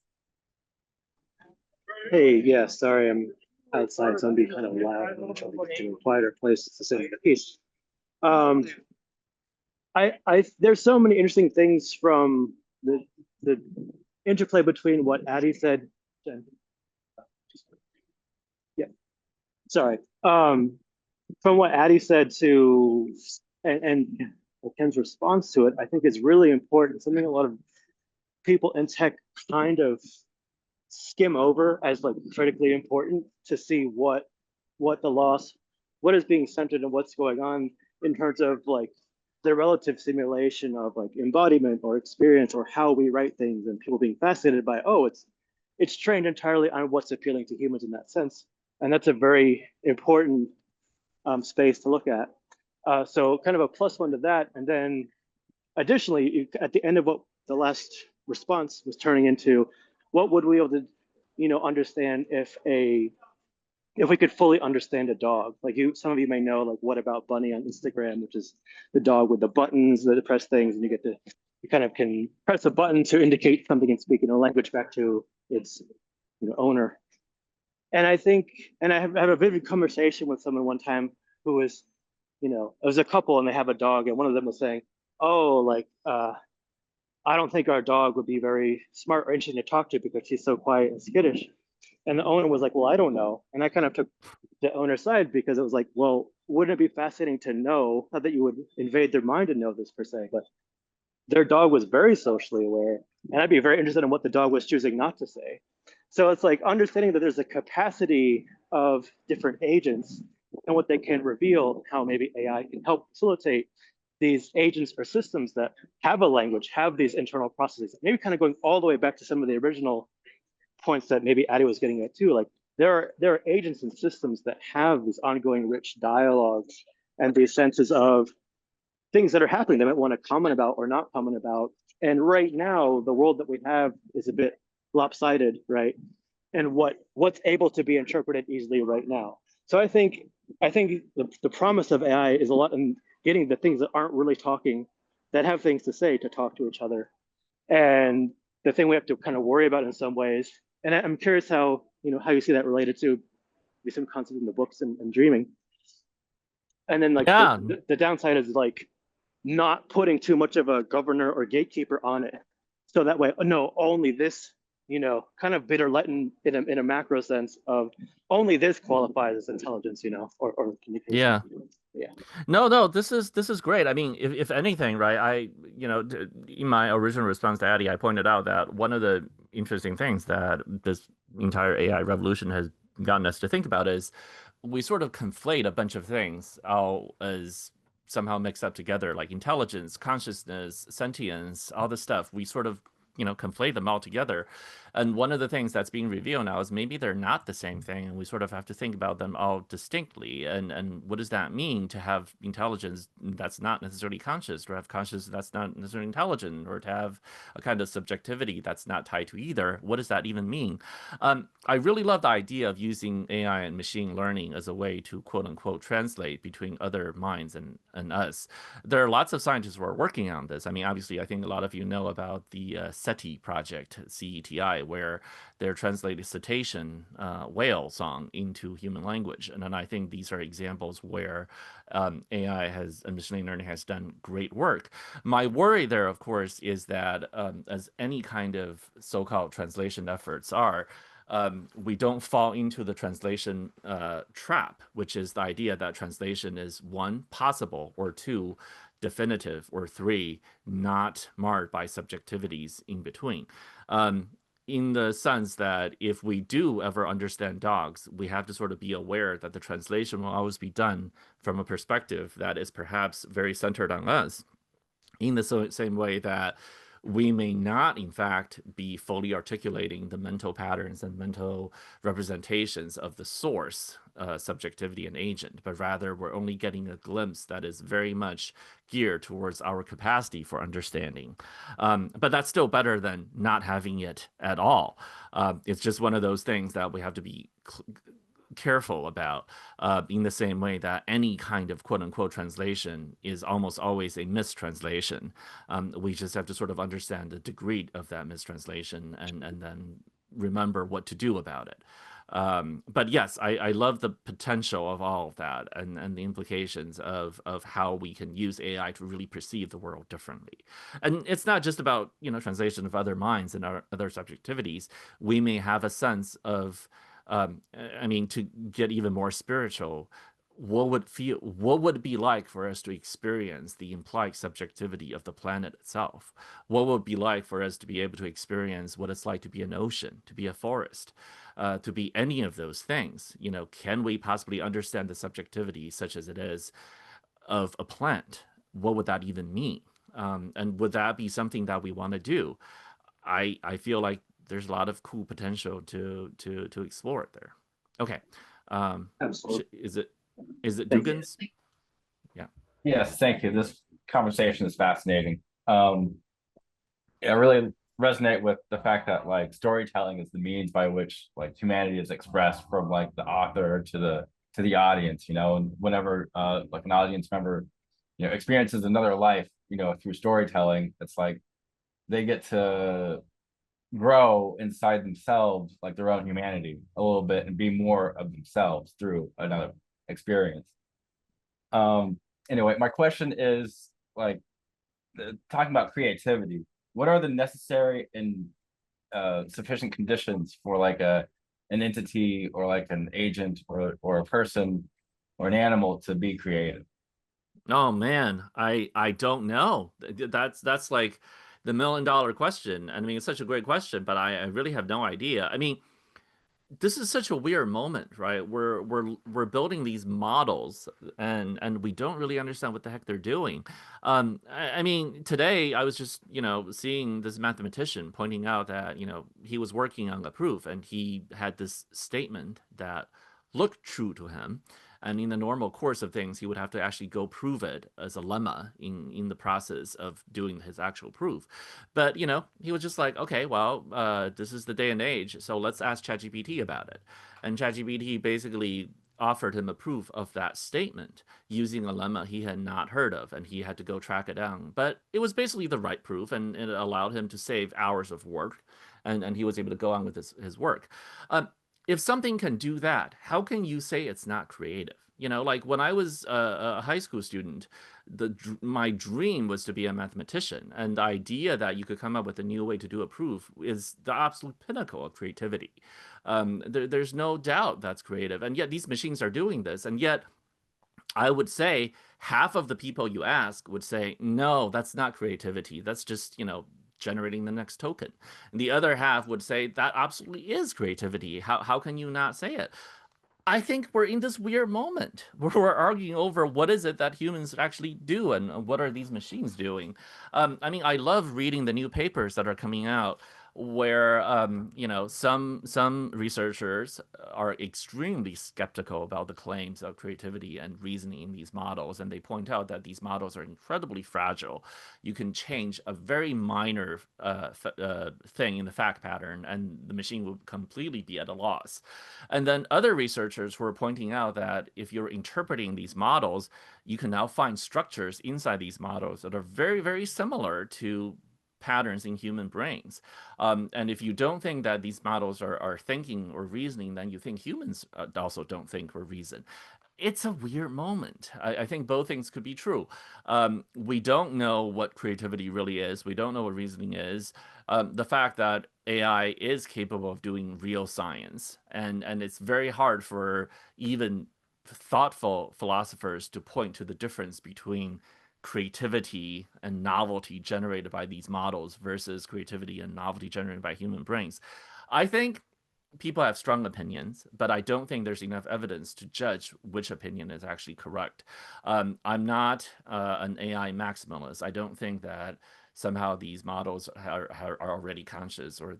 Hey, yeah, sorry, I'm outside, so I'm being kind of loud. I'm trying to get to a quieter place to say the piece. There's so many interesting things from the interplay between what Addie said. Yeah, sorry. From what Addie said to and Ken's response to it, I think is really important. Something a lot of people in tech kind of skim over as like critically important, to see what is being centered and what's going on in terms of like the relative simulation of like embodiment or experience, or how we write things, and people being fascinated by, oh, it's trained entirely on what's appealing to humans in that sense. And that's a very important space to look at. So kind of a plus one to that. And then additionally, at the end of what the last response was turning into, what would we be able to, understand if we could fully understand a dog? Like some of you may know, like What About Bunny on Instagram, which is the dog with the buttons that press things, and you kind of can press a button to indicate something and speak in a language back to its owner. And I think, and I have a vivid conversation with someone one time who was, it was a couple and they have a dog, and one of them was saying, oh, like, I don't think our dog would be very smart or interesting to talk to because she's so quiet and skittish. And the owner was like, well, I don't know. And I kind of took the owner's side, because it was like, well, wouldn't it be fascinating to know, not that you would invade their mind to know this per se, but their dog was very socially aware. And I'd be very interested in what the dog was choosing not to say. So it's like understanding that there's a capacity of different agents and what they can reveal, how maybe AI can help facilitate these agents or systems that have a language, have these internal processes. Maybe kind of going all the way back to some of the original points that maybe Addie was getting at too. Like there are agents and systems that have these ongoing rich dialogues and these senses of things that are happening they might want to comment about or not comment about. And right now, the world that we have is a bit lopsided, right? And what's able to be interpreted easily right now. So I think the promise of AI is a lot in getting the things that aren't really talking, that have things to say, to talk to each other. And the thing we have to kind of worry about in some ways, and I'm curious how you see that related to some concepts in the books and dreaming. And then like Yeah. the downside is like not putting too much of a governor or gatekeeper on it. So that way, no, only this, kind of bitter letting in a macro sense of only this qualifies as intelligence, or communication. Yeah. Yeah. No, this is great. I mean, if anything, right, in my original response to Addie, I pointed out that one of the interesting things that this entire AI revolution has gotten us to think about is we sort of conflate a bunch of things all as somehow mixed up together, like intelligence, consciousness, sentience, all this stuff. We sort of conflate them all together. And one of the things that's being revealed now is maybe they're not the same thing, and we sort of have to think about them all distinctly. And what does that mean to have intelligence that's not necessarily conscious, or have consciousness that's not necessarily intelligent, or to have a kind of subjectivity that's not tied to either? What does that even mean? I really love the idea of using AI and machine learning as a way to quote unquote translate between other minds and us. There are lots of scientists who are working on this. I mean, obviously, I think a lot of you know about the SETI project, CETI, where they're translating cetacean whale song into human language. And then I think these are examples where AI and machine learning has done great work. My worry there, of course, is that as any kind of so-called translation efforts are, we don't fall into the translation trap, which is the idea that translation is one, possible, or two, definitive, or three, not marred by subjectivities in between. In the sense that if we do ever understand dogs, we have to sort of be aware that the translation will always be done from a perspective that is perhaps very centered on us, in the same way that we may not, in fact, be fully articulating the mental patterns and mental representations of the source, subjectivity and agent, but rather we're only getting a glimpse that is very much geared towards our capacity for understanding. But that's still better than not having it at all. It's just one of those things that we have to be careful about, in the same way that any kind of quote unquote translation is almost always a mistranslation. We just have to sort of understand the degree of that mistranslation and then remember what to do about it. But yes, I love the potential of all of that and the implications of how we can use AI to really perceive the world differently. And it's not just about, translation of other minds and our other subjectivities. We may have a sense of, to get even more spiritual, what would it be like for us to experience the implied subjectivity of the planet itself? What would it be like for us to be able to experience what it's like to be an ocean, to be a forest, to be any of those things? Can we possibly understand the subjectivity such as it is of a plant? What would that even mean? And would that be something that we want to do? I feel like there's a lot of cool potential to explore it there. Okay. Absolutely. Is it Dugan's? Yeah. Yes, thank you. This conversation is fascinating. I really resonate with the fact that like storytelling is the means by which like humanity is expressed from like the author to the audience, and whenever like an audience member, experiences another life, through storytelling, it's like they get to grow inside themselves, like their own humanity a little bit, and be more of themselves through another experience. Anyway, my question is like talking about creativity. What are the necessary and sufficient conditions for like an entity or like an agent or a person or an animal to be creative? Oh man, I don't know. That's like the $1 million question. I mean, it's such a great question, but I really have no idea. I mean, this is such a weird moment, right? We're building these models and we don't really understand what the heck they're doing. I mean, today I was just, seeing this mathematician pointing out that, he was working on a proof and he had this statement that looked true to him. And in the normal course of things, he would have to actually go prove it as a lemma in the process of doing his actual proof. But, he was just like, okay, well, this is the day and age, so let's ask ChatGPT about it. And ChatGPT basically offered him a proof of that statement using a lemma he had not heard of, and he had to go track it down. But it was basically the right proof, and it allowed him to save hours of work, and he was able to go on with his work. If something can do that, how can you say it's not creative? You know, like when I was a high school student, my dream was to be a mathematician, and the idea that you could come up with a new way to do a proof is the absolute pinnacle of creativity. There's no doubt that's creative, and yet these machines are doing this, and yet I would say half of the people you ask would say, no, that's not creativity. That's just, generating the next token. And the other half would say that absolutely is creativity. How can you not say it? I think we're in this weird moment where we're arguing over what is it that humans actually do and what are these machines doing. I mean, I love reading the new papers that are coming out where some researchers are extremely skeptical about the claims of creativity and reasoning in these models, and they point out that these models are incredibly fragile. You can change a very minor thing in the fact pattern, and the machine will completely be at a loss. And then other researchers were pointing out that if you're interpreting these models, you can now find structures inside these models that are very, very similar to patterns in human brains. And if you don't think that these models are thinking or reasoning, then you think humans also don't think or reason. It's a weird moment. I think both things could be true. We don't know what creativity really is. We don't know what reasoning is. The fact that AI is capable of doing real science, and it's very hard for even thoughtful philosophers to point to the difference between creativity and novelty generated by these models versus creativity and novelty generated by human brains. I think people have strong opinions, but I don't think there's enough evidence to judge which opinion is actually correct. I'm not an AI maximalist. I don't think that somehow these models are already conscious, or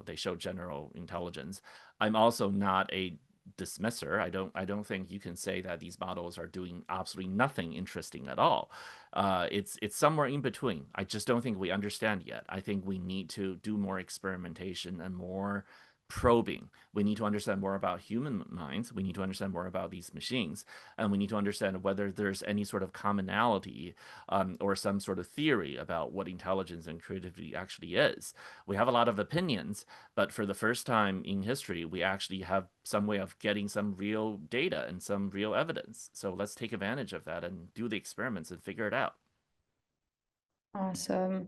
they show general intelligence. I'm also not a dismisser. I don't think you can say that these models are doing absolutely nothing interesting at all. It's somewhere in between. I just don't think we understand yet. I think we need to do more experimentation and more probing. We need to understand more about human minds. We need to understand more about these machines, and we need to understand whether there's any sort of commonality or some sort of theory about what intelligence and creativity actually is. We have a lot of opinions, but for the first time in history, we actually have some way of getting some real data and some real evidence. So let's take advantage of that and do the experiments and figure it out. Awesome.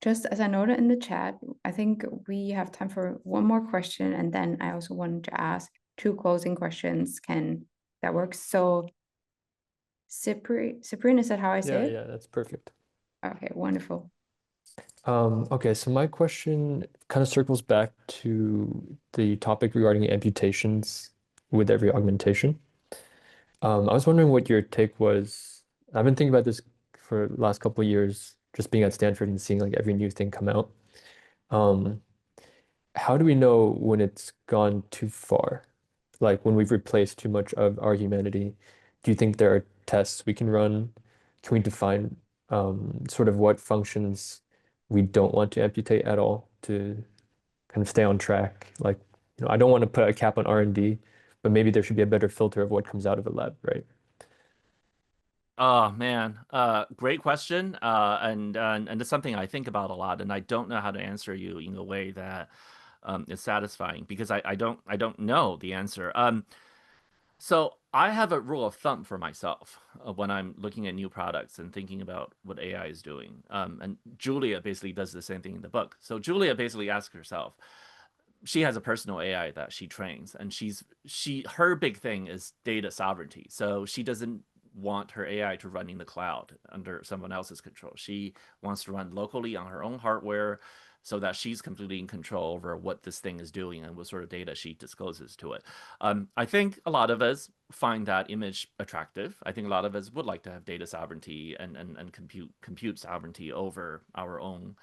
Just as I noted in the chat, I think we have time for one more question, and then I also wanted to ask two closing questions. Can that work? So Cyprian, is that how I say it? Yeah, that's perfect. Okay, wonderful. Okay, so my question kind of circles back to the topic regarding amputations with every augmentation. I was wondering what your take was. I've been thinking about this for the last couple of years, just being at Stanford and seeing like every new thing come out. How do we know when it's gone too far? Like when we've replaced too much of our humanity? Do you think there are tests we can run? Can we define sort of what functions we don't want to amputate at all to kind of stay on track? Like, I don't want to put a cap on R&D, but maybe there should be a better filter of what comes out of a lab, right? Oh man, great question, and it's something I think about a lot, and I don't know how to answer you in a way that is satisfying, because I don't know the answer. So I have a rule of thumb for myself when I'm looking at new products and thinking about what AI is doing. And Julia basically does the same thing in the book. So Julia basically asks herself, she has a personal AI that she trains, and her big thing is data sovereignty. So she doesn't want her AI to run in the cloud under someone else's control. She wants to run locally on her own hardware, so that she's completely in control over what this thing is doing and what sort of data she discloses to it. I think a lot of us find that image attractive. I think a lot of us would like to have data sovereignty and compute sovereignty over our own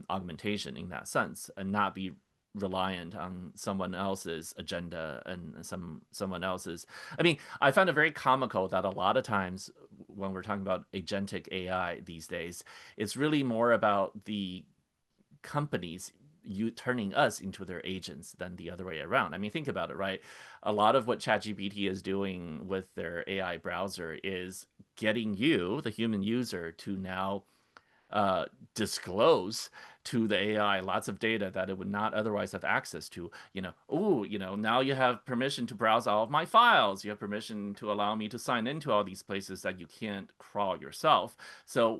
augmentation in that sense, and not be reliant on someone else's agenda and someone else's. I mean, I found it very comical that a lot of times when we're talking about agentic AI these days, it's really more about the companies turning us into their agents than the other way around. I mean, think about it, right? A lot of what ChatGPT is doing with their AI browser is getting you, the human user, to now disclose to the AI lots of data that it would not otherwise have access to. Now you have permission to browse all of my files. You have permission to allow me to sign into all these places that you can't crawl yourself. So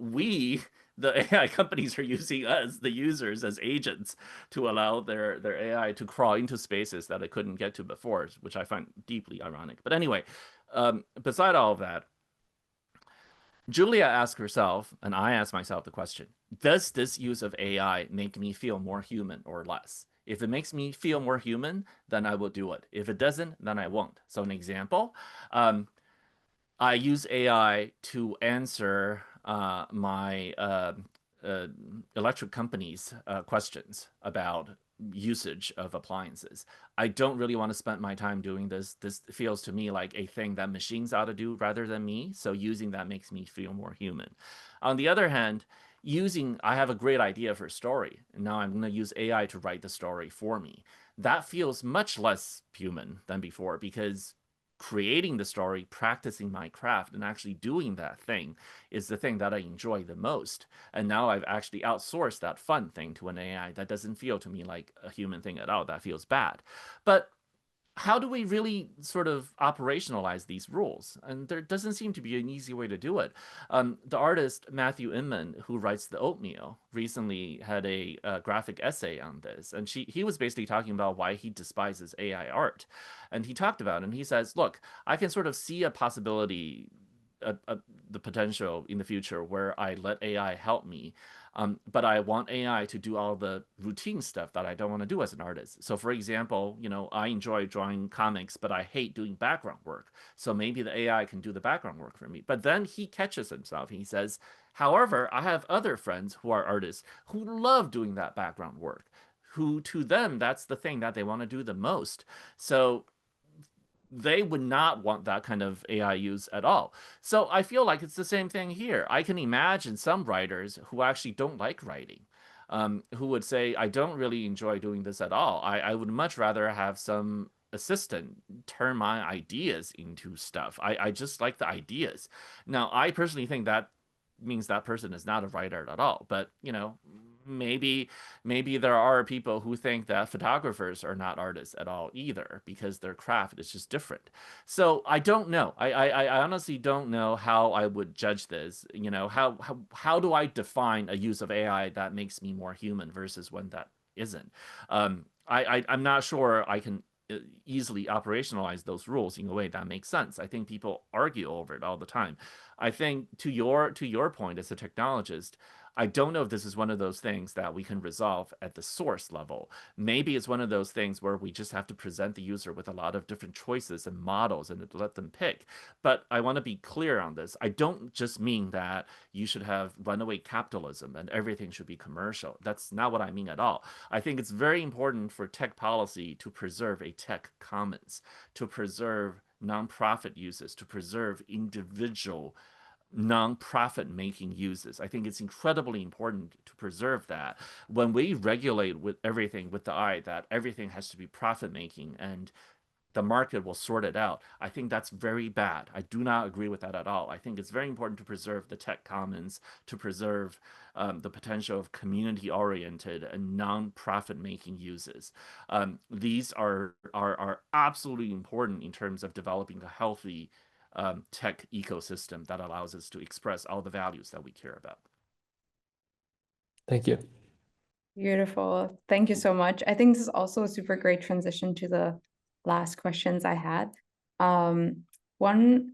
the AI companies are using us, the users, as agents to allow their AI to crawl into spaces that it couldn't get to before, which I find deeply ironic. But anyway, beside all of that, Julia asked herself, and I asked myself the question, does this use of AI make me feel more human or less? If it makes me feel more human, then I will do it. If it doesn't, then I won't. So an example, I use AI to answer my electric company's questions about usage of appliances. I don't really want to spend my time doing this. This feels to me like a thing that machines ought to do rather than me. So using that makes me feel more human. On the other hand, I have a great idea for a story, and now I'm going to use AI to write the story for me. That feels much less human than before, because creating the story, practicing my craft, and actually doing that thing is the thing that I enjoy the most. And now I've actually outsourced that fun thing to an AI that doesn't feel to me like a human thing at all. That feels bad. But how do we really sort of operationalize these rules? And there doesn't seem to be an easy way to do it. The artist Matthew Inman, who writes The Oatmeal, recently had a graphic essay on this. And he was basically talking about why he despises AI art. And he talked about it, and he says, look, I can sort of see a possibility, the potential in the future where I let AI help me. But I want AI to do all the routine stuff that I don't want to do as an artist. So for example, I enjoy drawing comics, but I hate doing background work. So maybe the AI can do the background work for me. But then he catches himself. He says, however, I have other friends who are artists who love doing that background work, who to them, that's the thing that they want to do the most. So they would not want that kind of AI use at all. So I feel like it's the same thing here. I can imagine some writers who actually don't like writing, who would say, I don't really enjoy doing this at all. I would much rather have some assistant turn my ideas into stuff. I just like the ideas. Now, I personally think that means that person is not a writer at all. But, maybe there are people who think that photographers are not artists at all either, because their craft is just different. So I don't know. I honestly don't know how I would judge this. How do I define a use of AI that makes me more human versus one that isn't? I'm not sure I can easily operationalize those rules in a way that makes sense. I think people argue over it all the time. I think to your point as a technologist, I don't know if this is one of those things that we can resolve at the source level. Maybe it's one of those things where we just have to present the user with a lot of different choices and models and let them pick. But I want to be clear on this. I don't just mean that you should have runaway capitalism and everything should be commercial. That's not what I mean at all. I think it's very important for tech policy to preserve a tech commons, to preserve nonprofit uses, to preserve individual non-profit making uses. I think it's incredibly important to preserve that. When we regulate with everything with the eye that everything has to be profit making and the market will sort it out, I think that's very bad. I do not agree with that at all. I think it's very important to preserve the tech commons, to preserve the potential of community-oriented and non-profit making uses. These are absolutely important in terms of developing a healthy tech ecosystem that allows us to express all the values that we care about. Thank you. Beautiful. Thank you so much. I think this is also a super great transition to the last questions I had. One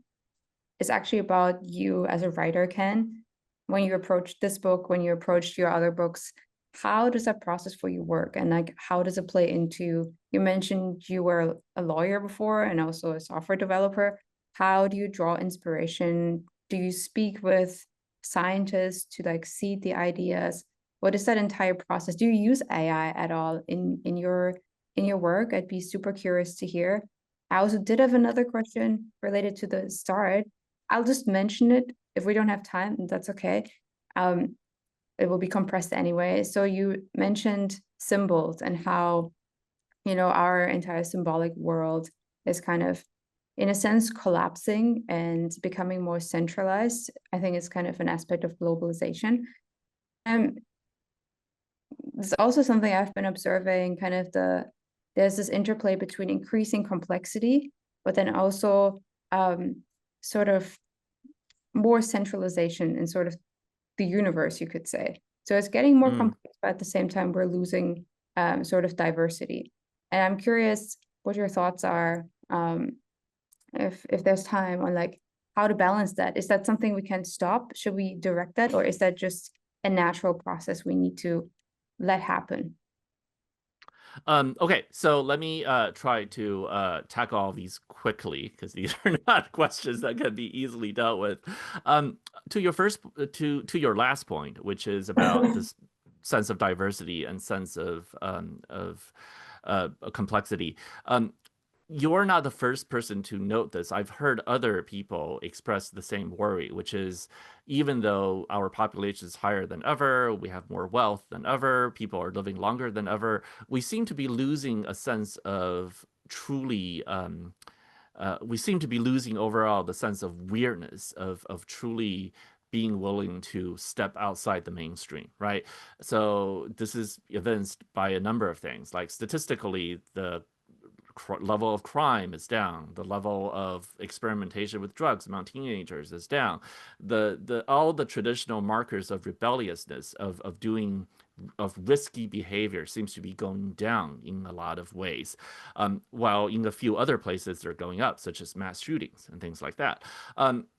is actually about you as a writer, Ken. When you approached this book, when you approached your other books, how does that process for you work? And like, how does it play into, you mentioned you were a lawyer before and also a software developer. How do you draw inspiration? Do you speak with scientists to like seed the ideas? What is that entire process? Do you use AI at all in your work? I'd be super curious to hear. I also did have another question related to the start. I'll just mention it. If we don't have time, that's okay. It will be compressed anyway. So you mentioned symbols and how, our entire symbolic world is kind of, in a sense, collapsing and becoming more centralized. I think it's kind of an aspect of globalization. There's also something I've been observing, kind of there's this interplay between increasing complexity, but then also sort of more centralization in sort of the universe, you could say. So it's getting more complex, but at the same time, we're losing sort of diversity. And I'm curious what your thoughts are, if there's time, on like how to balance that. Is that something we can stop? Should we direct that, or is that just a natural process we need to let happen? Okay, so let me try to tackle all these quickly, because these are not questions that can be easily dealt with. To your last point, which is about this sense of diversity and sense of complexity. You're not the first person to note this. I've heard other people express the same worry, which is, even though our population is higher than ever, we have more wealth than ever, people are living longer than ever, we seem to be losing a sense of truly, we seem to be losing overall the sense of weirdness, of truly being willing to step outside the mainstream, right? So this is evidenced by a number of things. Like statistically, the level of crime is down. The level of experimentation with drugs among teenagers is down. All the traditional markers of rebelliousness, of risky behavior, seems to be going down in a lot of ways, while in a few other places they're going up, such as mass shootings and things like that.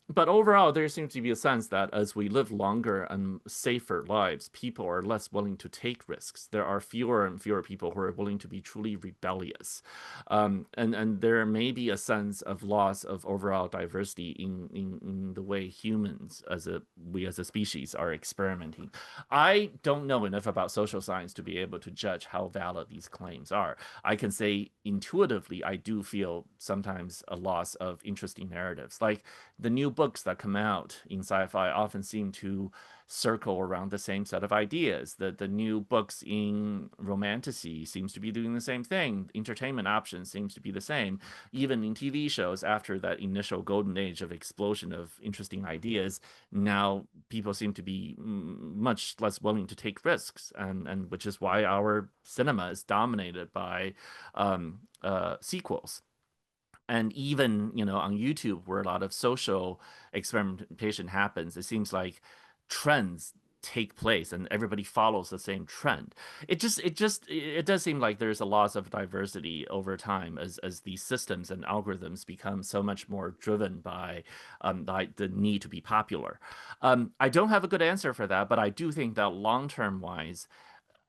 But overall, there seems to be a sense that as we live longer and safer lives, people are less willing to take risks. There are fewer and fewer people who are willing to be truly rebellious. And there may be a sense of loss of overall diversity in the way humans, we as a species, are experimenting. I don't know enough about social science to be able to judge how valid these claims are. I can say intuitively, I do feel sometimes a loss of interesting narratives. Like the new books that come out in sci-fi often seem to circle around the same set of ideas. The new books in romantasy seems to be doing the same thing. Entertainment options seems to be the same. Even in TV shows, after that initial golden age of explosion of interesting ideas, now people seem to be much less willing to take risks, and which is why our cinema is dominated by sequels. And even, on YouTube, where a lot of social experimentation happens, it seems like trends take place and everybody follows the same trend. It does seem like there's a loss of diversity over time as these systems and algorithms become so much more driven by the need to be popular. I don't have a good answer for that, but I do think that long-term wise,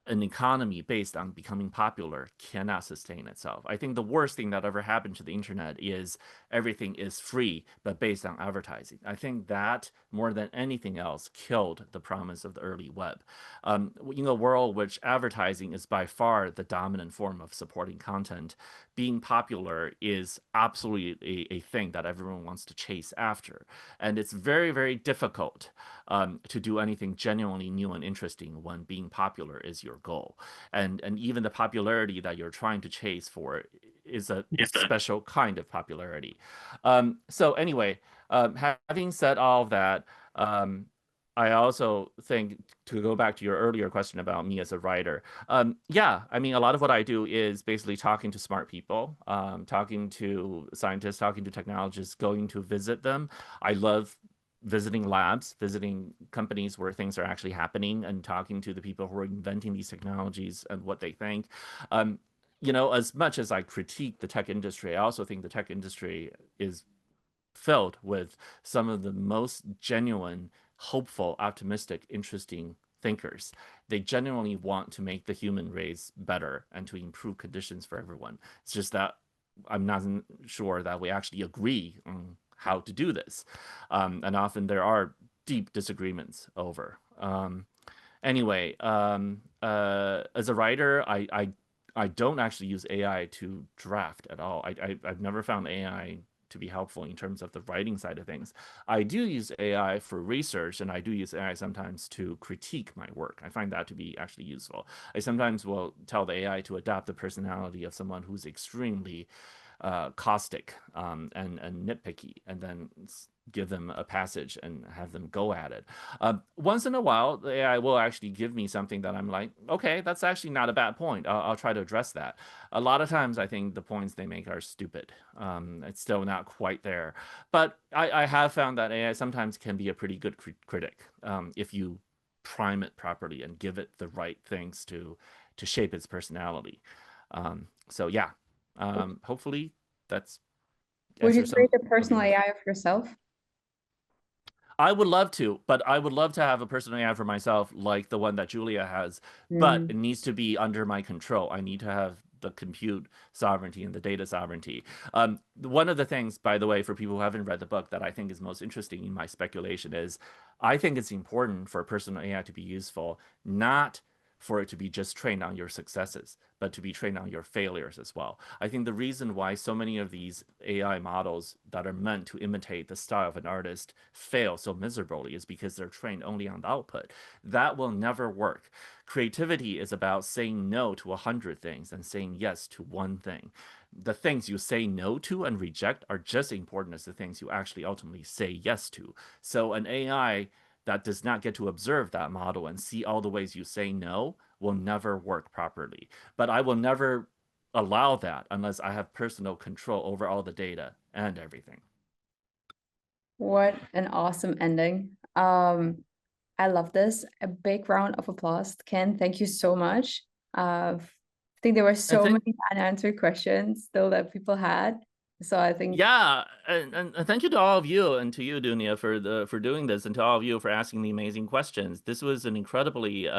an economy based on becoming popular cannot sustain itself. I think the worst thing that ever happened to the internet is everything is free, but based on advertising. I think that, more than anything else, killed the promise of the early web. In a world which advertising is by far the dominant form of supporting content, being popular is absolutely a thing that everyone wants to chase after. And it's very, very difficult to do anything genuinely new and interesting when being popular is your goal. And even the popularity that you're trying to chase for is a special kind of popularity. So anyway, having said all of that, I also think, to go back to your earlier question about me as a writer, yeah, I mean, a lot of what I do is basically talking to smart people, talking to scientists, talking to technologists, going to visit them. I love visiting labs, visiting companies where things are actually happening, and talking to the people who are inventing these technologies and what they think. As much as I critique the tech industry, I also think the tech industry is filled with some of the most genuine, hopeful, optimistic, interesting thinkers. They genuinely want to make the human race better and to improve conditions for everyone. It's just that I'm not sure that we actually agree on how to do this. And often there are deep disagreements over. Anyway, as a writer, I don't actually use AI to draft at all. I've never found AI to be helpful in terms of the writing side of things. I do use AI for research, and I do use AI sometimes to critique my work. I find that to be actually useful. I sometimes will tell the AI to adapt the personality of someone who's extremely caustic and nitpicky, and then give them a passage and have them go at it. Once in a while, the AI will actually give me something that I'm like, okay, that's actually not a bad point. I'll try to address that. A lot of times, I think the points they make are stupid. It's still not quite there. But I have found that AI sometimes can be a pretty good critic if you prime it properly and give it the right things to shape its personality. So yeah, hopefully that's Would you answers create some a of personal your. AI of yourself? I would love to, but I would love to have a personal AI for myself, like the one that Julia has. But it needs to be under my control. I need to have the compute sovereignty and the data sovereignty. One of the things, by the way, for people who haven't read the book, that I think is most interesting in my speculation is, I think it's important for a personal AI to be useful, not for it to be just trained on your successes, but to be trained on your failures as well. I think the reason why so many of these AI models that are meant to imitate the style of an artist fail so miserably is because they're trained only on the output. That will never work. Creativity is about saying no to 100 things and saying yes to one thing. The things you say no to and reject are just as important as the things you actually ultimately say yes to. So an AI that does not get to observe that model and see all the ways you say no will never work properly. But I will never allow that unless I have personal control over all the data and everything. What an awesome ending. I love this. A big round of applause. Ken, thank you so much. I think there were so many unanswered questions still that people had. So I think yeah, and thank you to all of you and to you, Dunia, for doing this, and to all of you for asking the amazing questions. This was an incredibly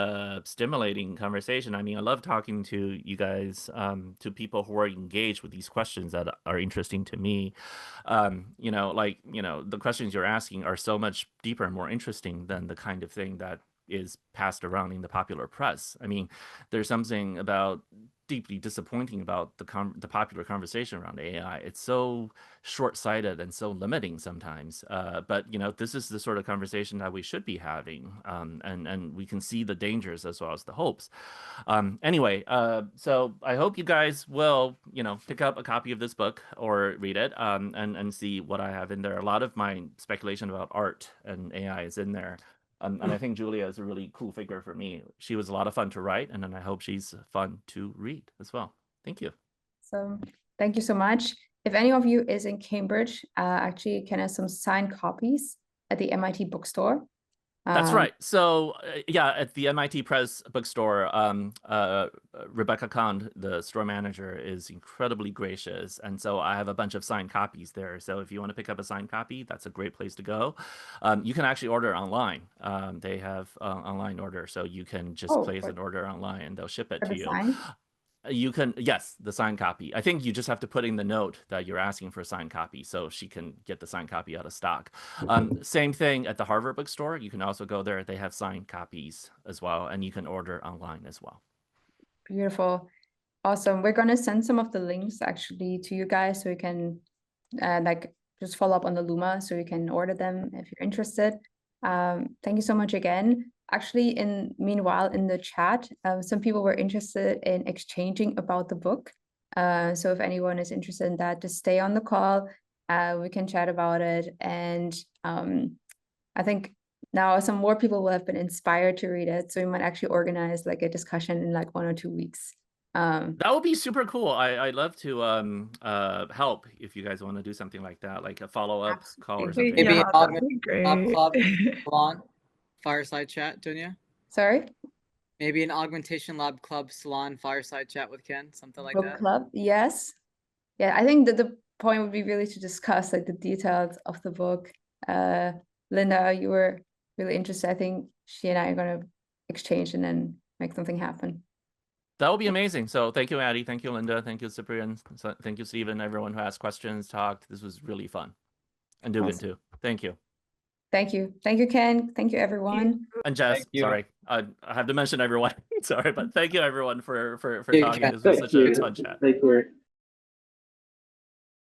stimulating conversation. I mean, I love talking to you guys, to people who are engaged with these questions that are interesting to me. The questions you're asking are so much deeper and more interesting than the kind of thing that is passed around in the popular press. I mean, there's something about deeply disappointing about the popular conversation around AI. It's so short-sighted and so limiting sometimes. But this is the sort of conversation that we should be having, and we can see the dangers as well as the hopes. Anyway, so I hope you guys will, pick up a copy of this book or read it, and see what I have in there. A lot of my speculation about art and AI is in there. And I think Julia is a really cool figure for me. She was a lot of fun to write, and then I hope she's fun to read as well. Thank you. so. Thank you so much. If any of you is in Cambridge, actually Ken has some signed copies at the MIT bookstore. That's right. So yeah, at the MIT Press bookstore, Rebecca Kahn, the store manager, is incredibly gracious, and so I have a bunch of signed copies there. So if you want to pick up a signed copy, that's a great place to go. You can actually order online. They have online order, so you can just place an order online, and they'll ship it to you. Sign? You can, yes, the signed copy. I think you just have to put in the note that you're asking for a signed copy so she can get the signed copy out of stock. Same thing at the Harvard bookstore. You can also go there. They have signed copies as well, and you can order online as well. Beautiful. Awesome. We're going to send some of the links actually to you guys so you can just follow up on the Luma so you can order them if you're interested. Thank you so much again. Actually, meanwhile, in the chat, some people were interested in exchanging about the book. So if anyone is interested in that, just stay on the call. We can chat about it. And I think now some more people will have been inspired to read it. So we might actually organize like a discussion in like 1 or 2 weeks. That would be super cool. I'd love to help if you guys want to do something like that, like a follow-up call or something. Maybe Yeah, that'd be great. Club salon fireside chat, Dunya. Sorry? Maybe an Augmentation Lab Club salon fireside chat with Ken, something like Book that. club, yes. Yeah, I think that the point would be really to discuss like the details of the book. Linda, you were really interested. I think she and I are going to exchange and then make something happen. That would be amazing. So thank you, Addie. Thank you, Linda. Thank you, Cyprian. Thank you, Stephen. Everyone who asked questions, talked. This was really fun. And Dugan too. Thank you. Thank you. Thank you, Ken. Thank you, everyone. And Jess, sorry. I have to mention everyone. Sorry, but thank you, everyone, for talking. This was such a fun chat. Thank you.